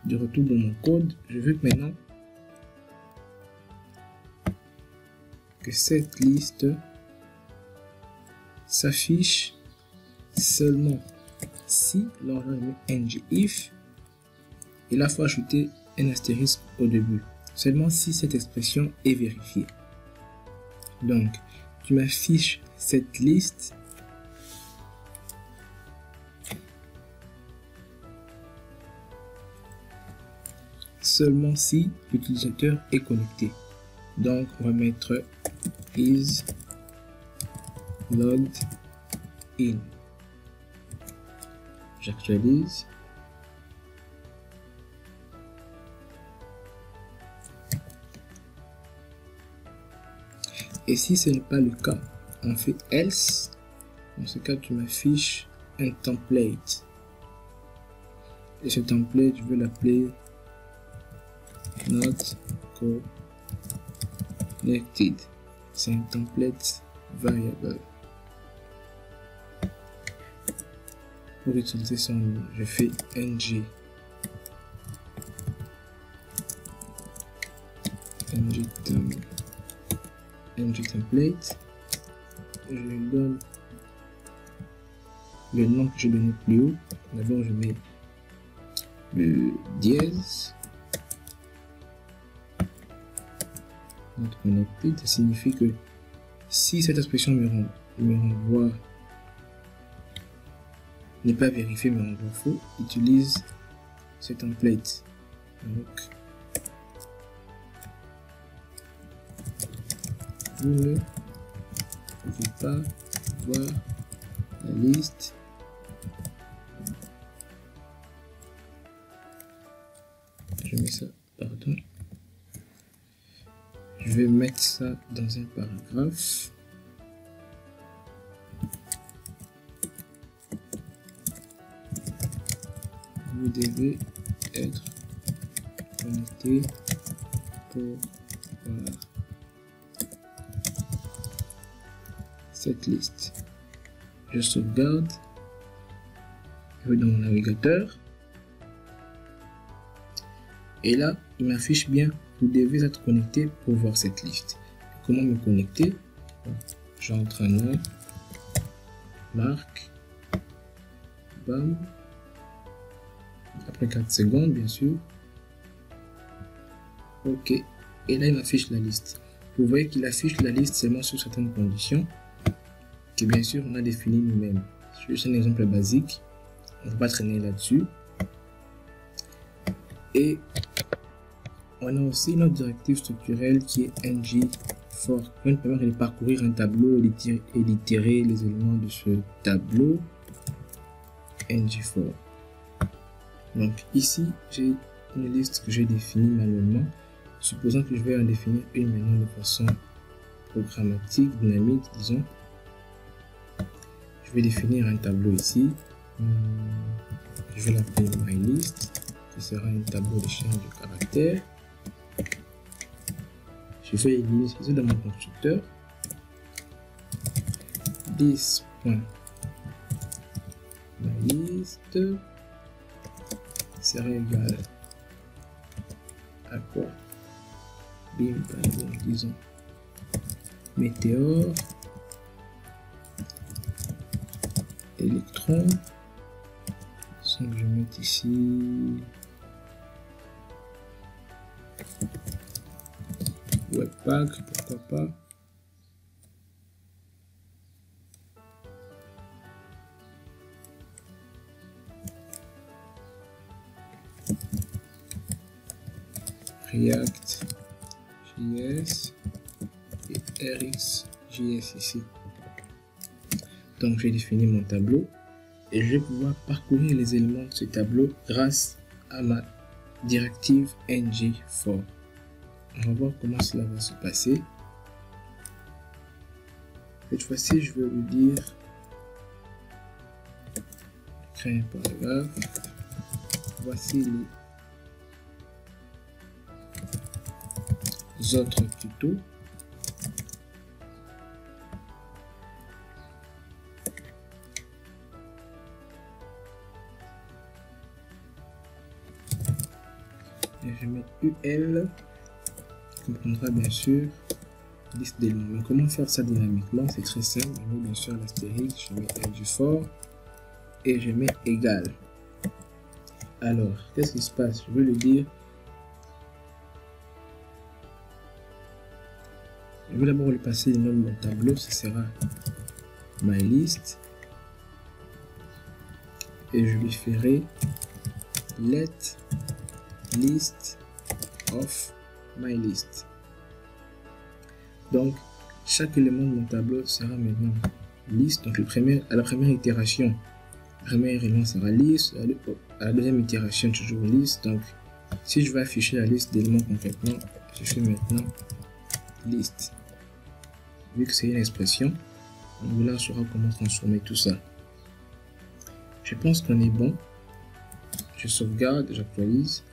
De retour dans mon code, je veux que maintenant que cette liste s'affiche seulement si, alors là je mets ngIf et là il faut ajouter un astérisque au début. Seulement si cette expression est vérifiée. Donc, tu m'affiches cette liste seulement si l'utilisateur est connecté. Donc, on va mettre is logged in. J'actualise. Et si ce n'est pas le cas, on fait else. Dans ce cas, tu m'affiches un template. Et ce template, je veux l'appeler not connected. C'est un template variable. Pour utiliser son nom, je fais ng template. Je lui donne le nom que j'ai donné plus haut. D'abord, je mets le dièse. Not connected, ça signifie que si cette expression me renvoie n'est pas vérifié mais renvoie faux, utilise ce template. Donc, vous ne pouvez pas voir la liste je mets ça, pardon, je vais mettre ça dans un paragraphe. Vous devez être connecté pour voir cette liste. Je sauvegarde. Je vais dans mon navigateur. Et là, il m'affiche bien, vous devez être connecté pour voir cette liste. Comment me connecter? J'entre un nom, marque, bam. Après 4 secondes, bien sûr. Ok. Et là, il m'affiche la liste. Vous voyez qu'il affiche la liste seulement sur certaines conditions que bien sûr on a définies nous-mêmes. C'est juste un exemple basique. On ne va pas traîner là-dessus. Et on a aussi une autre directive structurelle qui est ng for, qui nous permet de parcourir un tableau et d'itérer les éléments de ce tableau. ng for. Donc ici, j'ai une liste que j'ai définie manuellement. Supposons que je vais en définir une maintenant de façon programmatique, dynamique, disons. Je vais définir un tableau ici. Je vais l'appeler MyList, qui sera un tableau de chaîne de caractères. Je vais initialiser dans mon constructeur. This.MyList sera égal à quoi? Bim, par exemple, disons météore, électron, sans que je mette ici webpack, pourquoi pas. React JS et RxJS ici. Donc j'ai défini mon tableau et je vais pouvoir parcourir les éléments de ce tableau grâce à ma directive ng for. On va voir comment cela va se passer. Cette fois-ci, je vais lui dire créer un paragraphe. Voici les autres tutos. Et je vais mettre UL qui comprendra bien sûr liste d'éléments. Mais comment faire ça dynamiquement? C'est très simple. Je mets bien sûr l'astérisque, je mets ng for et je mets égal. Alors, qu'est-ce qui se passe? Je veux lui dire. Je vais d'abord lui passer le nom de mon tableau, ce sera MyList. Et je lui ferai let list of MyList. Donc, chaque élément de mon tableau sera maintenant liste. Donc, à la première itération, le premier élément sera liste. À la deuxième itération, toujours liste. Donc, si je veux afficher la liste d'éléments concrètement, je fais maintenant liste. Vu que c'est une expression, Angular saura comment transformer tout ça. Je pense qu'on est bon. Je sauvegarde, j'actualise.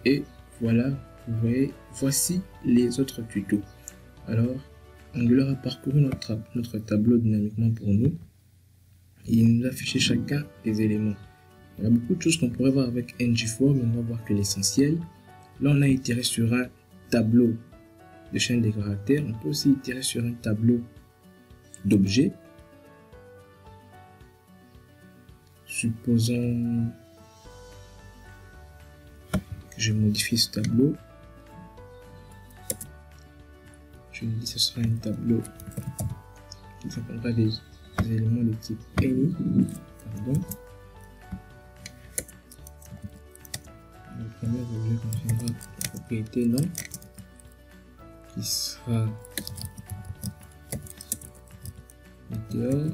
Et voilà, vous voyez, voici les autres tutos. Alors, Angular a parcouru notre tableau dynamiquement pour nous. Et il nous a affiché chacun des éléments. Il y a beaucoup de choses qu'on pourrait voir avec ng-for, mais on va voir que l'essentiel. Là, on a itéré sur un tableau de chaîne de caractères. On peut aussi itérer sur un tableau d'objets. Supposons que je modifie ce tableau. Je me dis que ce sera un tableau qui comprendra des éléments de type any. Pardon. Le premier objet contiendra la propriété nom qui sera météore.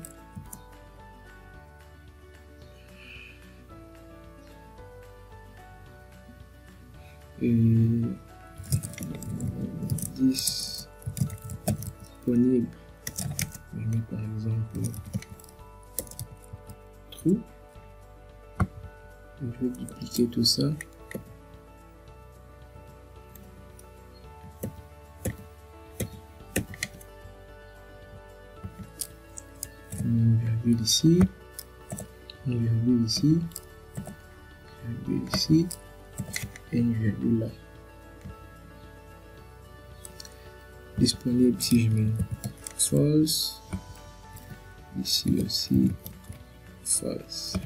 Et disponible. Je mets par exemple true. Je vais dupliquer tout ça. virgule ici, une virgule ici, une virgule ici, et une virgule là. Disponible, si je mets false, ici aussi false.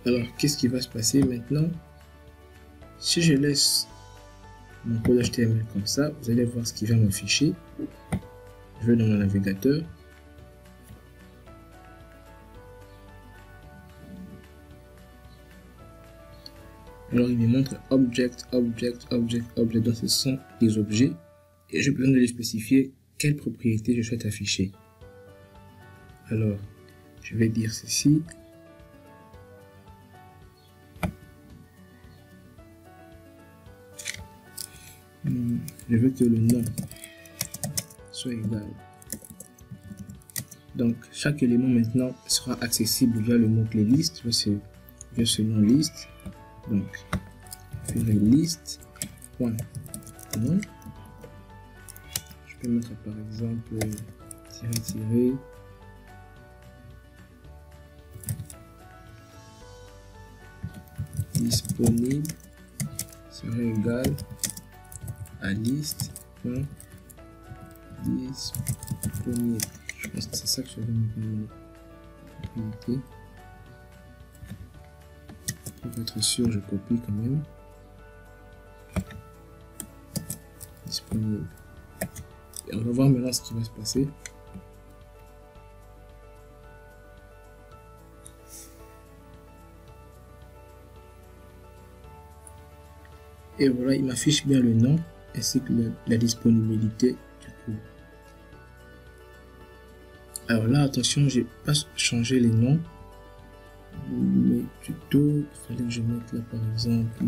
Alors, qu'est-ce qui va se passer maintenant? Si je laisse mon code HTML comme ça, vous allez voir ce qui va m'afficher. Je vais dans mon navigateur. Alors, il me montre object, object, object, object. Donc, ce sont des objets. Et j'ai besoin de les spécifier quelle propriété je souhaite afficher. Alors, je vais dire ceci. Je veux que le nom soit égal. Donc, chaque élément maintenant sera accessible via le mot-clé liste, via ce nom liste. Donc, je ferai liste.nom. Je peux mettre par exemple tiret disponible serait égal à liste.disponible. Je pense que c'est ça que je vais mettre en propriété. Pour être sûr, je copie quand même. Disponible. Et on va voir maintenant ce qui va se passer. Et voilà, il m'affiche bien le nom ainsi que la disponibilité du coup. Alors là, attention, j'ai pas changé les noms, mais plutôt il fallait que je mette là par exemple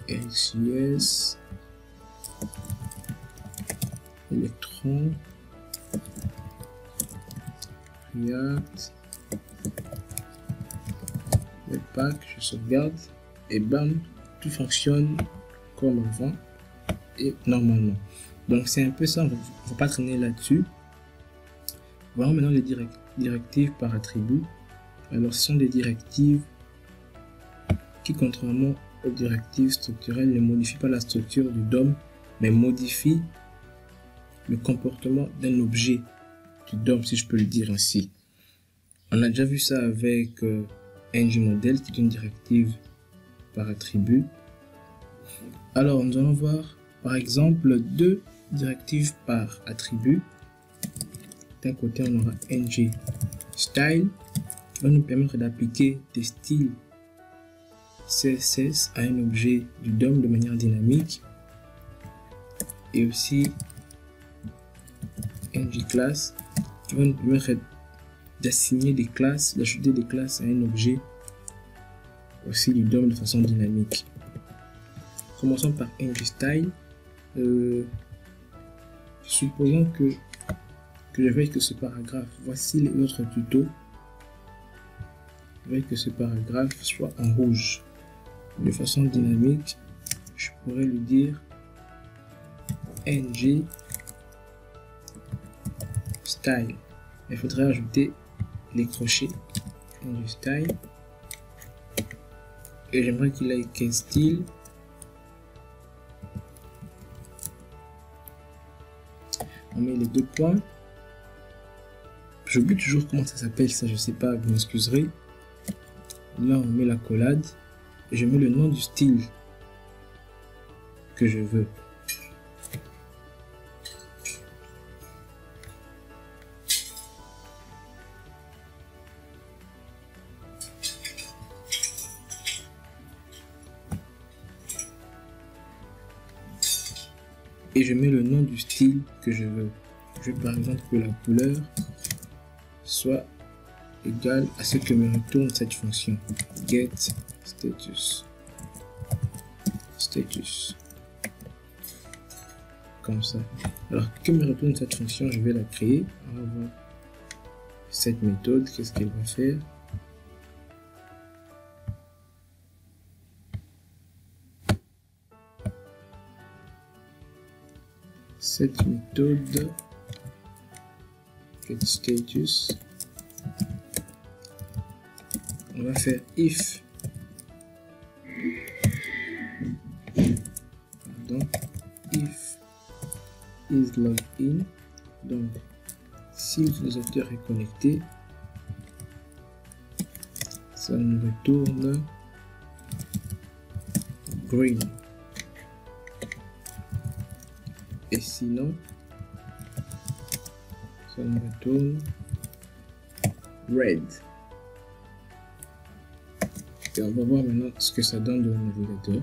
LCS, Electron, React, Webpack, je sauvegarde et bam, tout fonctionne comme avant et normalement. Donc c'est un peu ça, on ne va pas traîner là-dessus. Voilà maintenant les directives par attribut. Alors ce sont des directives qui, contrairement aux directives structurelles, ne modifient pas la structure du DOM, mais modifient le comportement d'un objet du DOM, si je peux le dire ainsi. On a déjà vu ça avec ngModel, qui est une directive par attribut. Alors nous allons voir par exemple deux directives par attribut. D'un côté on aura ngStyle qui va nous permettre d'appliquer des styles CSS à un objet du DOM de manière dynamique, et aussi ngClass qui va nous permettre d'assigner des classes, d'ajouter des classes à un objet aussi du DOM de façon dynamique. Commençons par ngStyle. Supposons que je veuille que ce paragraphe, voici l'autre tuto, je veuille que ce paragraphe soit en rouge. De façon dynamique, je pourrais lui dire ngStyle. Il faudrait ajouter les crochets ngStyle. Et j'aimerais qu'il ait quel style. On met les deux points. J'oublie toujours comment ça s'appelle, ça je sais pas, vous m'excuserez. Là on met la collade et je mets le nom du style que je veux. Et je mets le nom du style que je veux. Je veux par exemple que la couleur soit égale à ce que me retourne cette fonction getStatus. Comme ça. Alors que me retourne cette fonction, je vais la créer. On va voir cette méthode, qu'est-ce qu'elle va faire. cette méthode getStatus, on va faire if is logged in. Donc si l'utilisateur est connecté, ça nous retourne green, et sinon ça nous retourne red. Et on va voir maintenant ce que ça donne dans le navigateur.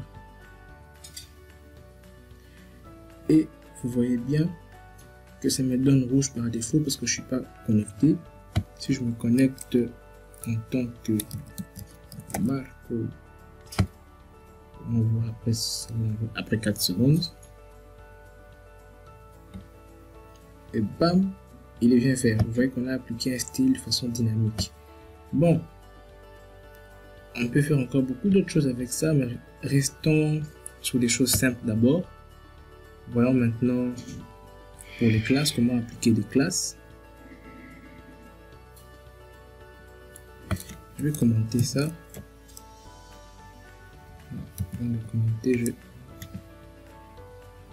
Et vous voyez bien que ça me donne rouge par défaut parce que je suis pas connecté. Si je me connecte en tant que Marco, on voit après 4 secondes, et bam, il est bien fait. Vous voyez qu'on a appliqué un style de façon dynamique. Bon, on peut faire encore beaucoup d'autres choses avec ça, mais restons sur des choses simples d'abord. Voyons maintenant pour les classes, comment appliquer des classes. Je vais commenter ça. Avant de commenter, je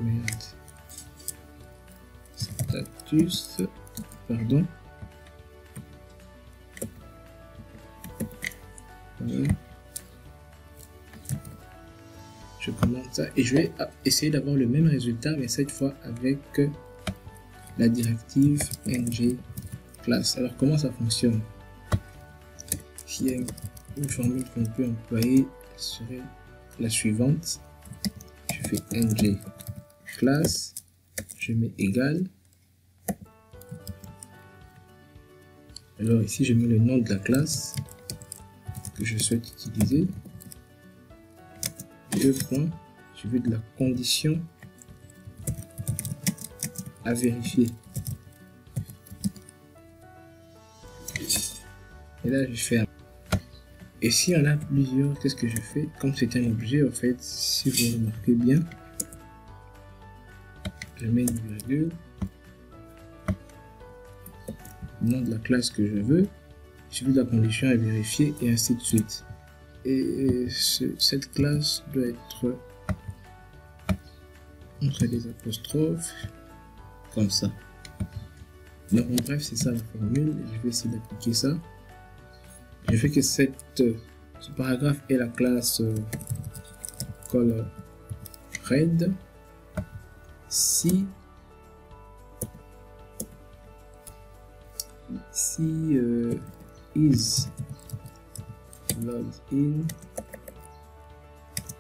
merde. Status, pardon. Voilà. Je commente ça et je vais essayer d'avoir le même résultat, mais cette fois avec la directive ng class. Alors comment ça fonctionne? S'il y a une formule qu'on peut employer, elle serait la suivante. Je fais ng class, je mets égal. Alors ici je mets le nom de la classe que je souhaite utiliser. Point, je veux de la condition à vérifier. Et là je fais. Et si on a plusieurs, qu'est-ce que je fais? Comme c'est un objet, en fait, si vous remarquez bien, je mets une virgule, le nom de la classe que je veux, je veux de la condition à vérifier et ainsi de suite. Et cette classe doit être entre des apostrophes comme ça. Donc en bref, c'est ça la formule. Je vais essayer d'appliquer ça. Je fais que ce paragraphe est la classe color red. Si is logged in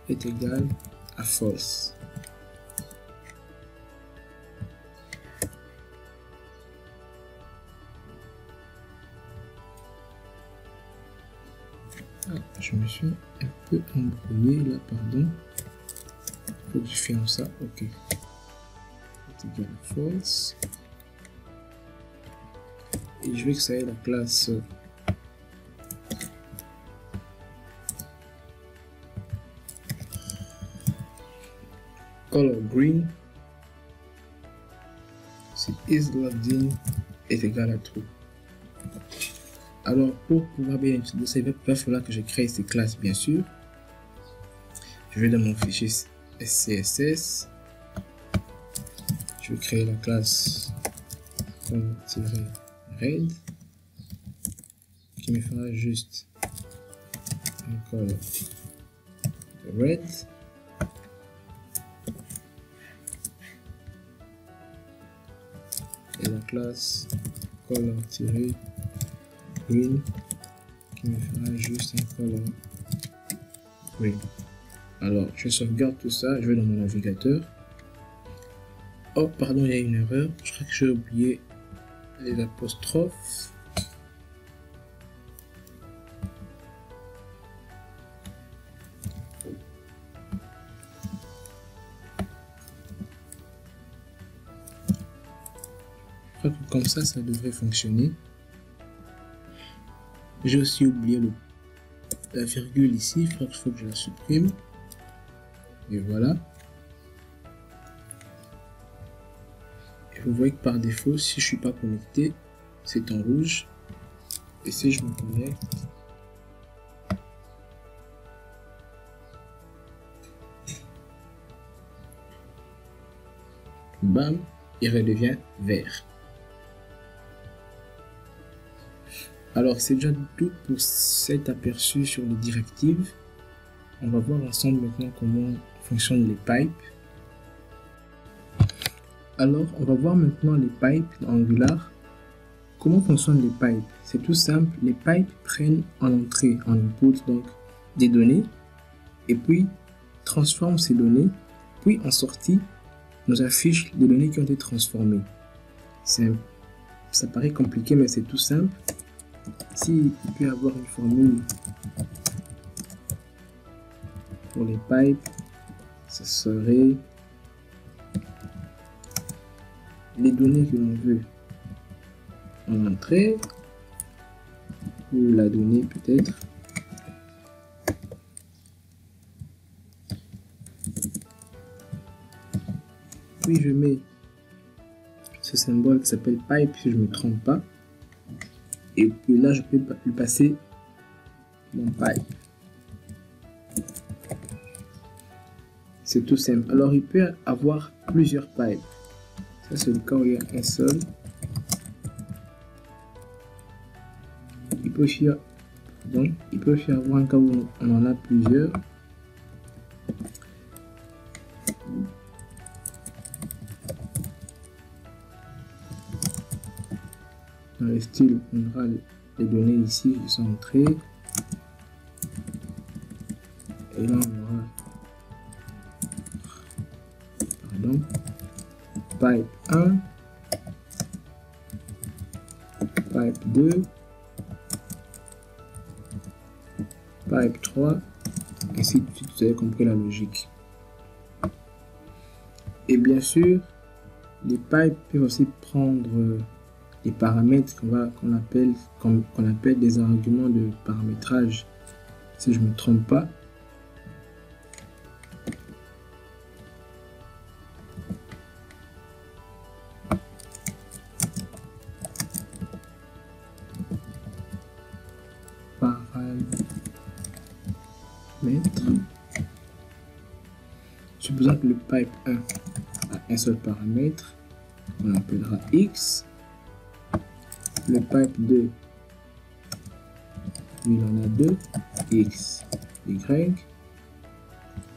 est égal à false. Je me suis un peu embrouillé là, pardon. Faut que je ferme ça, ok. Est égal à false. Et je veux que ça ait la classe color green si is logged in est égal à true. Alors pour pouvoir bien utiliser ça, il va falloir que je crée ces classes bien sûr. Je vais dans mon fichier SCSS, je vais créer la classe color-red qui me fera juste un color red. Et la classe color-green qui me fera juste un color green. Alors je sauvegarde tout ça, je vais dans mon navigateur. Oh pardon, il y a une erreur, je crois que j'ai oublié les apostrophes. Comme ça devrait fonctionner. J'ai aussi oublié la virgule ici, il faut que je la supprime. Et voilà. vous voyez que par défaut, si je suis pas connecté, c'est en rouge. Et si je me connecte, bam, il redevient vert. Alors c'est déjà tout pour cet aperçu sur les directives. On va voir ensemble maintenant comment fonctionnent les pipes. Alors on va voir maintenant les pipes dans Angular. Comment fonctionnent les pipes? C'est tout simple, les pipes prennent en entrée, en input, donc des données, et puis transforment ces données, puis en sortie, nous affiche les données qui ont été transformées. Ça paraît compliqué, mais c'est tout simple. S'il peut y avoir une formule pour les pipes, ce serait les données que l'on veut en entrée, ou la donnée peut-être. Puis je mets ce symbole qui s'appelle pipe si je ne me trompe pas. Et puis là, je peux lui passer mon pipe. C'est tout simple. Alors, il peut avoir plusieurs pipes. Ça, c'est le cas où il y a un seul. Il peut aussi avoir un cas où on en a plusieurs. Dans le style, on aura les données ici qui sont entrées. Et là, on aura pipe 1, pipe 2, pipe 3, et ainsi de suite. Vous avez compris la logique. Et bien sûr, les pipes peuvent aussi prendre des paramètres qu'on appelle des arguments de paramétrage, si je ne me trompe pas. Supposons que le pipe 1 a un seul paramètre, on appellera x. Le pipe 2, lui, il en a deux, x, y.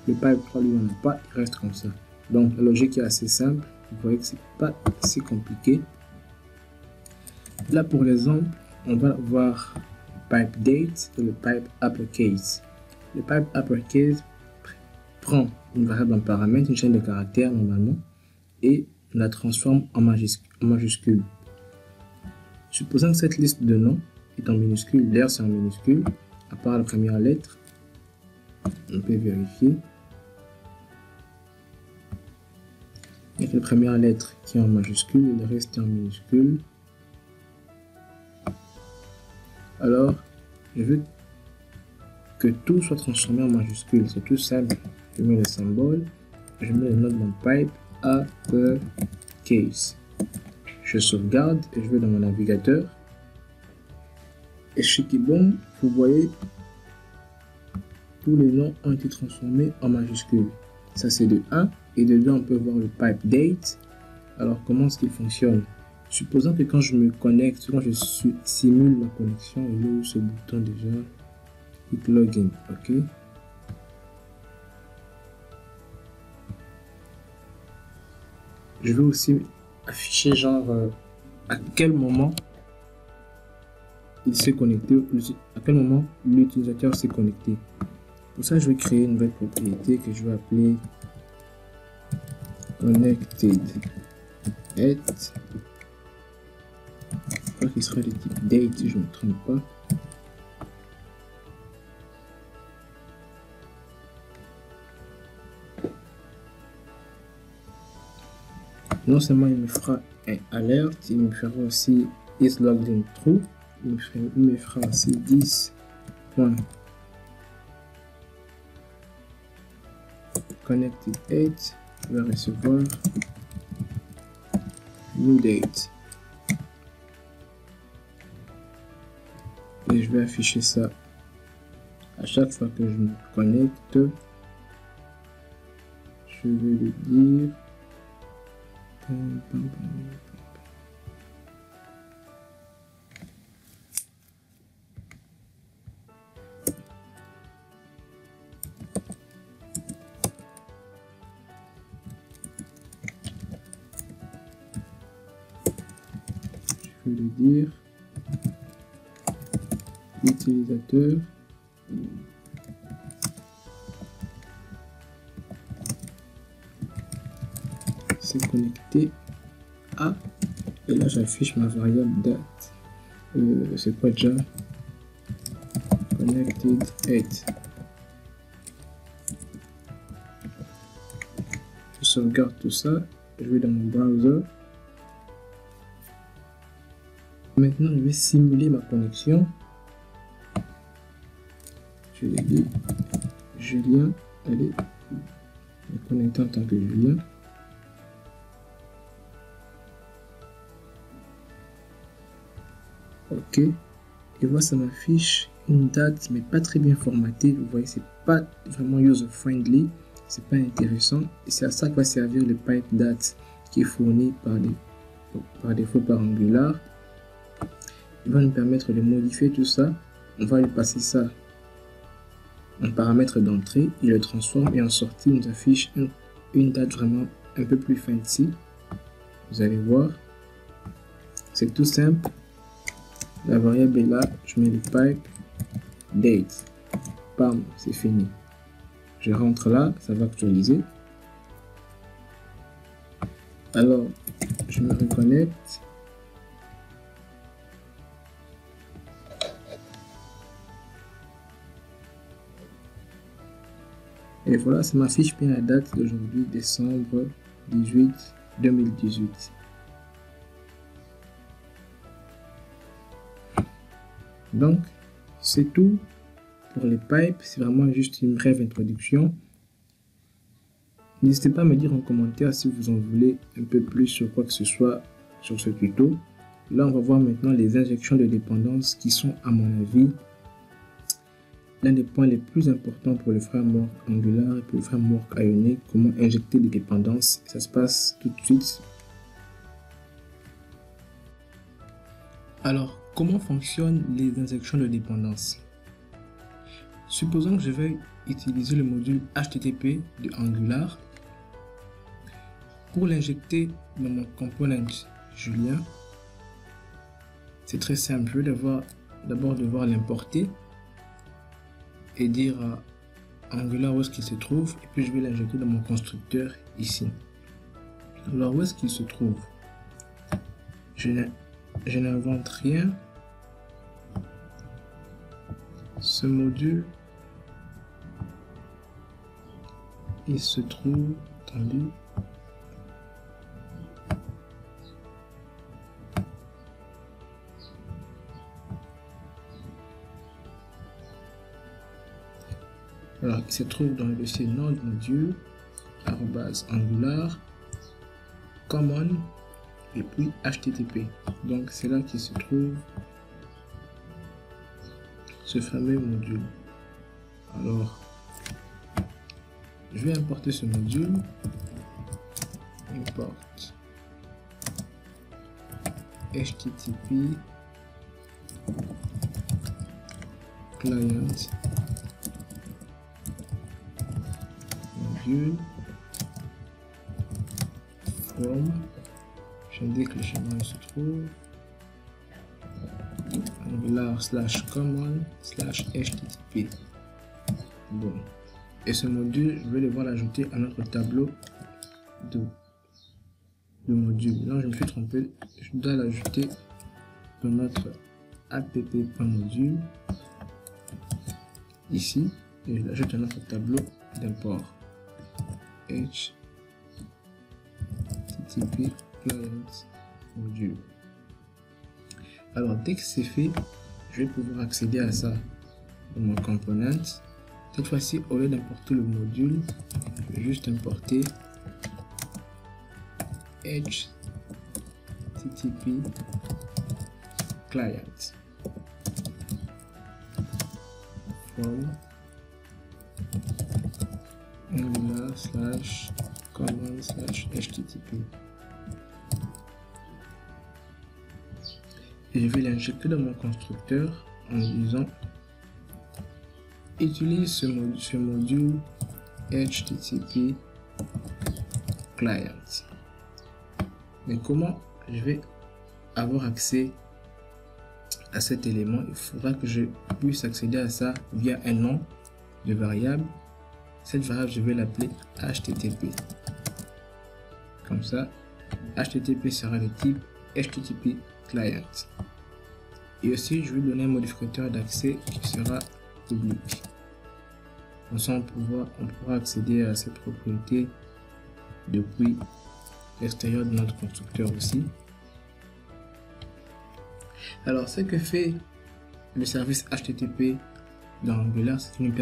Le pipe 3, lui, il n'en a pas, il reste comme ça. Donc la logique est assez simple, vous voyez que c'est pas si compliqué. Là pour l'exemple, on va voir pipe date et le pipe uppercase. Le pipe uppercase prend une variable en paramètre, une chaîne de caractères normalement, et la transforme en majuscule. Supposons que cette liste de noms est en minuscule, d'ailleurs c'est en minuscule, à part la première lettre, on peut vérifier. Il y a que la première lettre qui est en majuscule et le reste est en minuscule. Alors, je veux que tout soit transformé en majuscule, c'est tout simple. Je mets le symbole, je mets le nom de mon pipe, uppercase. Je sauvegarde et je vais dans mon navigateur. Et chez Kibon, vous voyez, tous les noms ont été transformés en majuscules. Ça c'est de 1 et de 2 on peut voir le pipe date. Alors comment est-ce qu'il fonctionne? Supposons que quand je me connecte, quand je simule ma connexion, il y a eu ce bouton déjà, click login, ok. Je vais aussi afficher genre à quel moment il s'est connecté, à quel moment l'utilisateur s'est connecté. Pour ça, je vais créer une nouvelle propriété que je vais appeler connected at. Je crois qu'il sera de type date si je ne me trompe pas. Non seulement il me fera un alert, il me fera aussi is logged in true, il me fera aussi 10. Connected 8 va recevoir new date. Et je vais afficher ça à chaque fois que je me connecte. Je vais le dire. Je vais le dire. Utilisateur. C'est connecté à, et là j'affiche ma variable date. C'est quoi déjà? Connected 8. Je sauvegarde tout ça, je vais dans mon browser. Maintenant je vais simuler ma connexion. Je l'ai dit, Julien, allez, me connecter en tant que Julien. Ok, et voilà, ça m'affiche une date mais pas très bien formatée. Vous voyez, c'est pas vraiment user friendly, c'est pas intéressant, et c'est à ça que va servir le pipe date qui est fourni par défaut par Angular. Il va nous permettre de modifier tout ça. On va lui passer ça en paramètre d'entrée, il le transforme, et en sortie il nous affiche une date vraiment un peu plus fancy. Vous allez voir, c'est tout simple. La variable est là, je mets le pipe date, bam, c'est fini. Je rentre là, ça va actualiser. Alors je me reconnecte. Et voilà, ça m'affiche bien la date d'aujourd'hui, décembre 18, 2018. Donc, c'est tout pour les pipes. C'est vraiment juste une brève introduction. N'hésitez pas à me dire en commentaire si vous en voulez un peu plus sur quoi que ce soit sur ce tuto. Là, on va voir maintenant les injections de dépendance qui sont, à mon avis, l'un des points les plus importants pour le framework Angular et pour le framework Ionic. Comment injecter des dépendances. Ça se passe tout de suite. Alors, comment fonctionnent les injections de dépendance? Supposons que je vais utiliser le module HTTP de Angular. Pour l'injecter dans mon component Julien, c'est très simple. Je vais d'abord devoir l'importer et dire à Angular où est-ce qu'il se trouve, et puis je vais l'injecter dans mon constructeur ici. Alors où est-ce qu'il se trouve? Je n'invente rien. Ce module, il se trouve, attendez, alors il se trouve dans le dossier node module @angular common et puis HTTP. Donc c'est là qu'il se trouve ce fameux module. Alors je vais importer ce module. Import HTTP client module from, j'indique le chemin où il se trouve, Angular/common/http. Bon, et ce module, je vais devoir l'ajouter à notre tableau de module. Là, je me suis trompé, je dois l'ajouter dans notre app.module ici, et je l'ajoute à notre tableau d'import HTTP client module. Alors dès que c'est fait, je vais pouvoir accéder à ça dans mon component. Cette fois-ci, au lieu d'importer le module, je vais juste importer HTTP HTTP client from Angular/command/HTTP. Et je vais l'injecter dans mon constructeur en disant utilise ce module HTTP client. Mais comment je vais avoir accès à cet élément? Il faudra que je puisse accéder à ça via un nom de variable. Cette variable, je vais l'appeler HTTP. Comme ça, HTTP sera le type HTTP client. Et aussi, je vais donner un modificateur d'accès qui sera public. Comme ça, on pourra accéder à cette propriété depuis l'extérieur de notre constructeur aussi. Alors, ce que fait le service HTTP dans Angular, c'est qu'il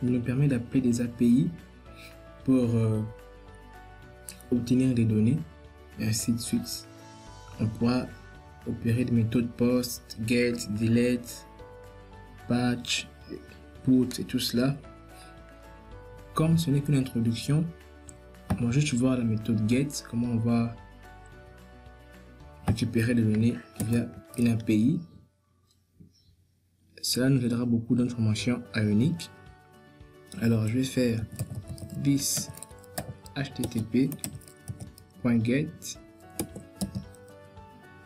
nous permet d'appeler des API pour obtenir des données et ainsi de suite. On pourra opérer des méthodes post, get, delete, patch, put et tout cela. Comme ce n'est qu'une introduction, on va juste voir la méthode get, comment on va récupérer des données via une API. Cela nous aidera beaucoup d'informations ioniques. Alors je vais faire this http.get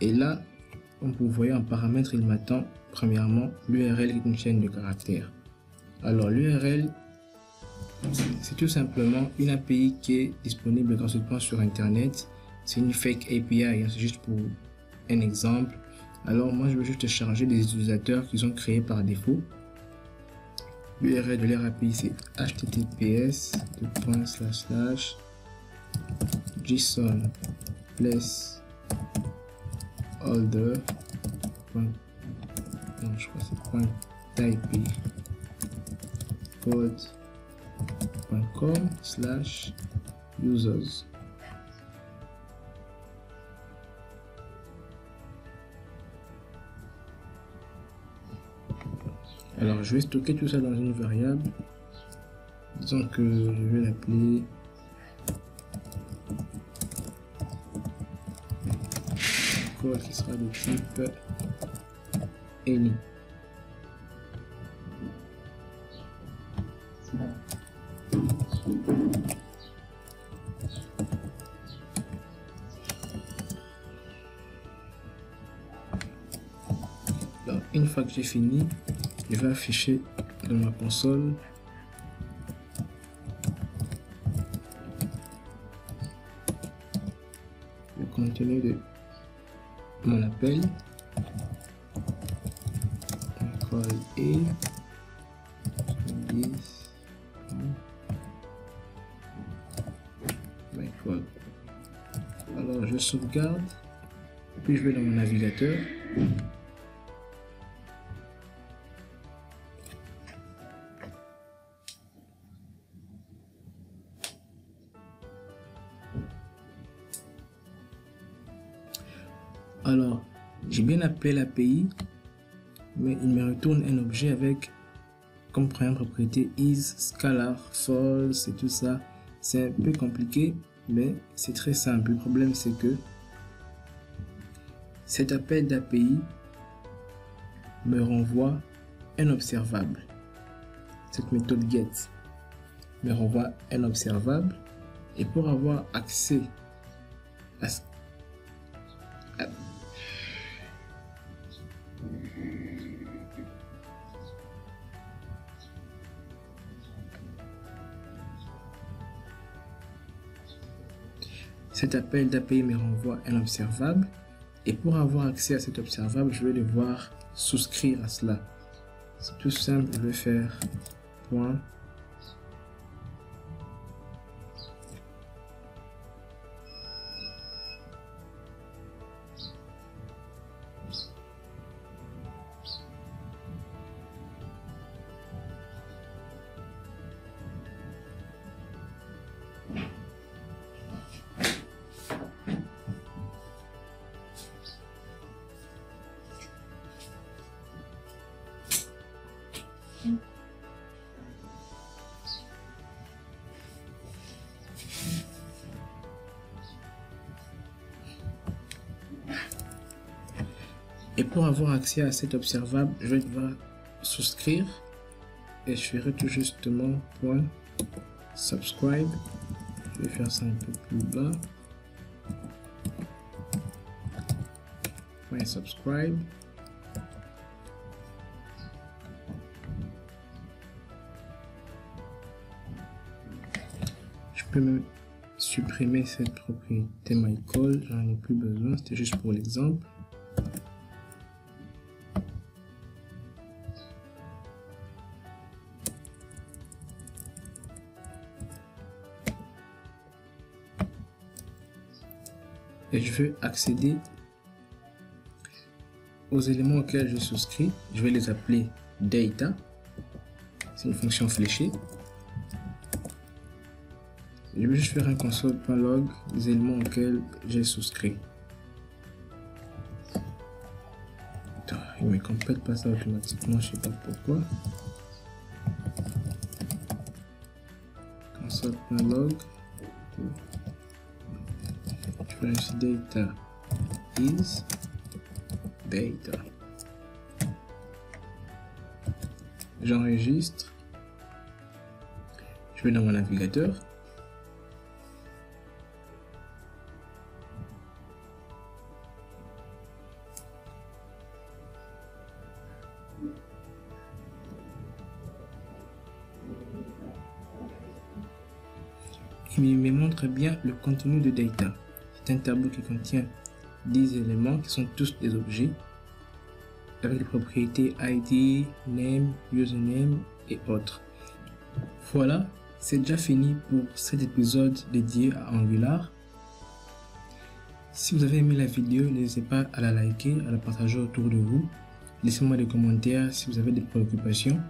et là, comme vous voyez en paramètre, il m'attend premièrement l'URL qui est une chaîne de caractères. Alors l'URL, c'est tout simplement une API qui est disponible gratuitement sur internet. C'est une fake API, hein, c'est juste pour un exemple. Alors moi je veux juste charger des utilisateurs qu'ils ont créés par défaut. L'URL de leur API c'est https://json placeholder code.users. Alors je vais stocker tout ça dans une variable. Disons que je vais l'appeler code qui sera de type any. Alors, une fois que j'ai fini, je vais afficher dans ma console le contenu de mon appel. Call et alors je sauvegarde, puis je vais dans mon navigateur. Alors, j'ai bien appelé l'API, mais il me retourne un objet avec comme première propriété is, scalar, false et tout ça. C'est un peu compliqué, mais c'est très simple. Le problème, c'est que cet appel d'API me renvoie un observable. Cette méthode get me renvoie un observable, et pour avoir accès à cet appel d'API me renvoie un observable, et pour avoir accès à cet observable, je vais devoir souscrire à cela. C'est tout simple, je vais faire point Et pour avoir accès à cet observable, je vais devoir souscrire et je ferai tout justement point subscribe. Je vais faire ça un peu plus bas. Point subscribe. Je peux même supprimer cette propriété mycall, j'en ai plus besoin, c'était juste pour l'exemple. Et je veux accéder aux éléments auxquels je souscris. Je vais les appeler data. C'est une fonction fléchée. Je vais juste faire un console.log des éléments auxquels j'ai souscrit. Il ne me complète pas ça automatiquement, je ne sais pas pourquoi. Console.log. Data is data. J'enregistre. Je vais dans mon navigateur. Il me montre bien le contenu de data. C'est un tableau qui contient 10 éléments qui sont tous des objets avec les propriétés ID, name, username et autres. Voilà, c'est déjà fini pour cet épisode dédié à Angular. Si vous avez aimé la vidéo, n'hésitez pas à la liker, à la partager autour de vous. Laissez-moi des commentaires si vous avez des préoccupations.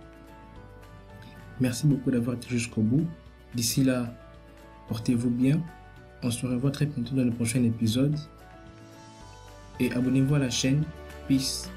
Merci beaucoup d'avoir été jusqu'au bout. D'ici là, portez-vous bien. On se revoit très bientôt dans le prochain épisode. Et abonnez-vous à la chaîne. Peace.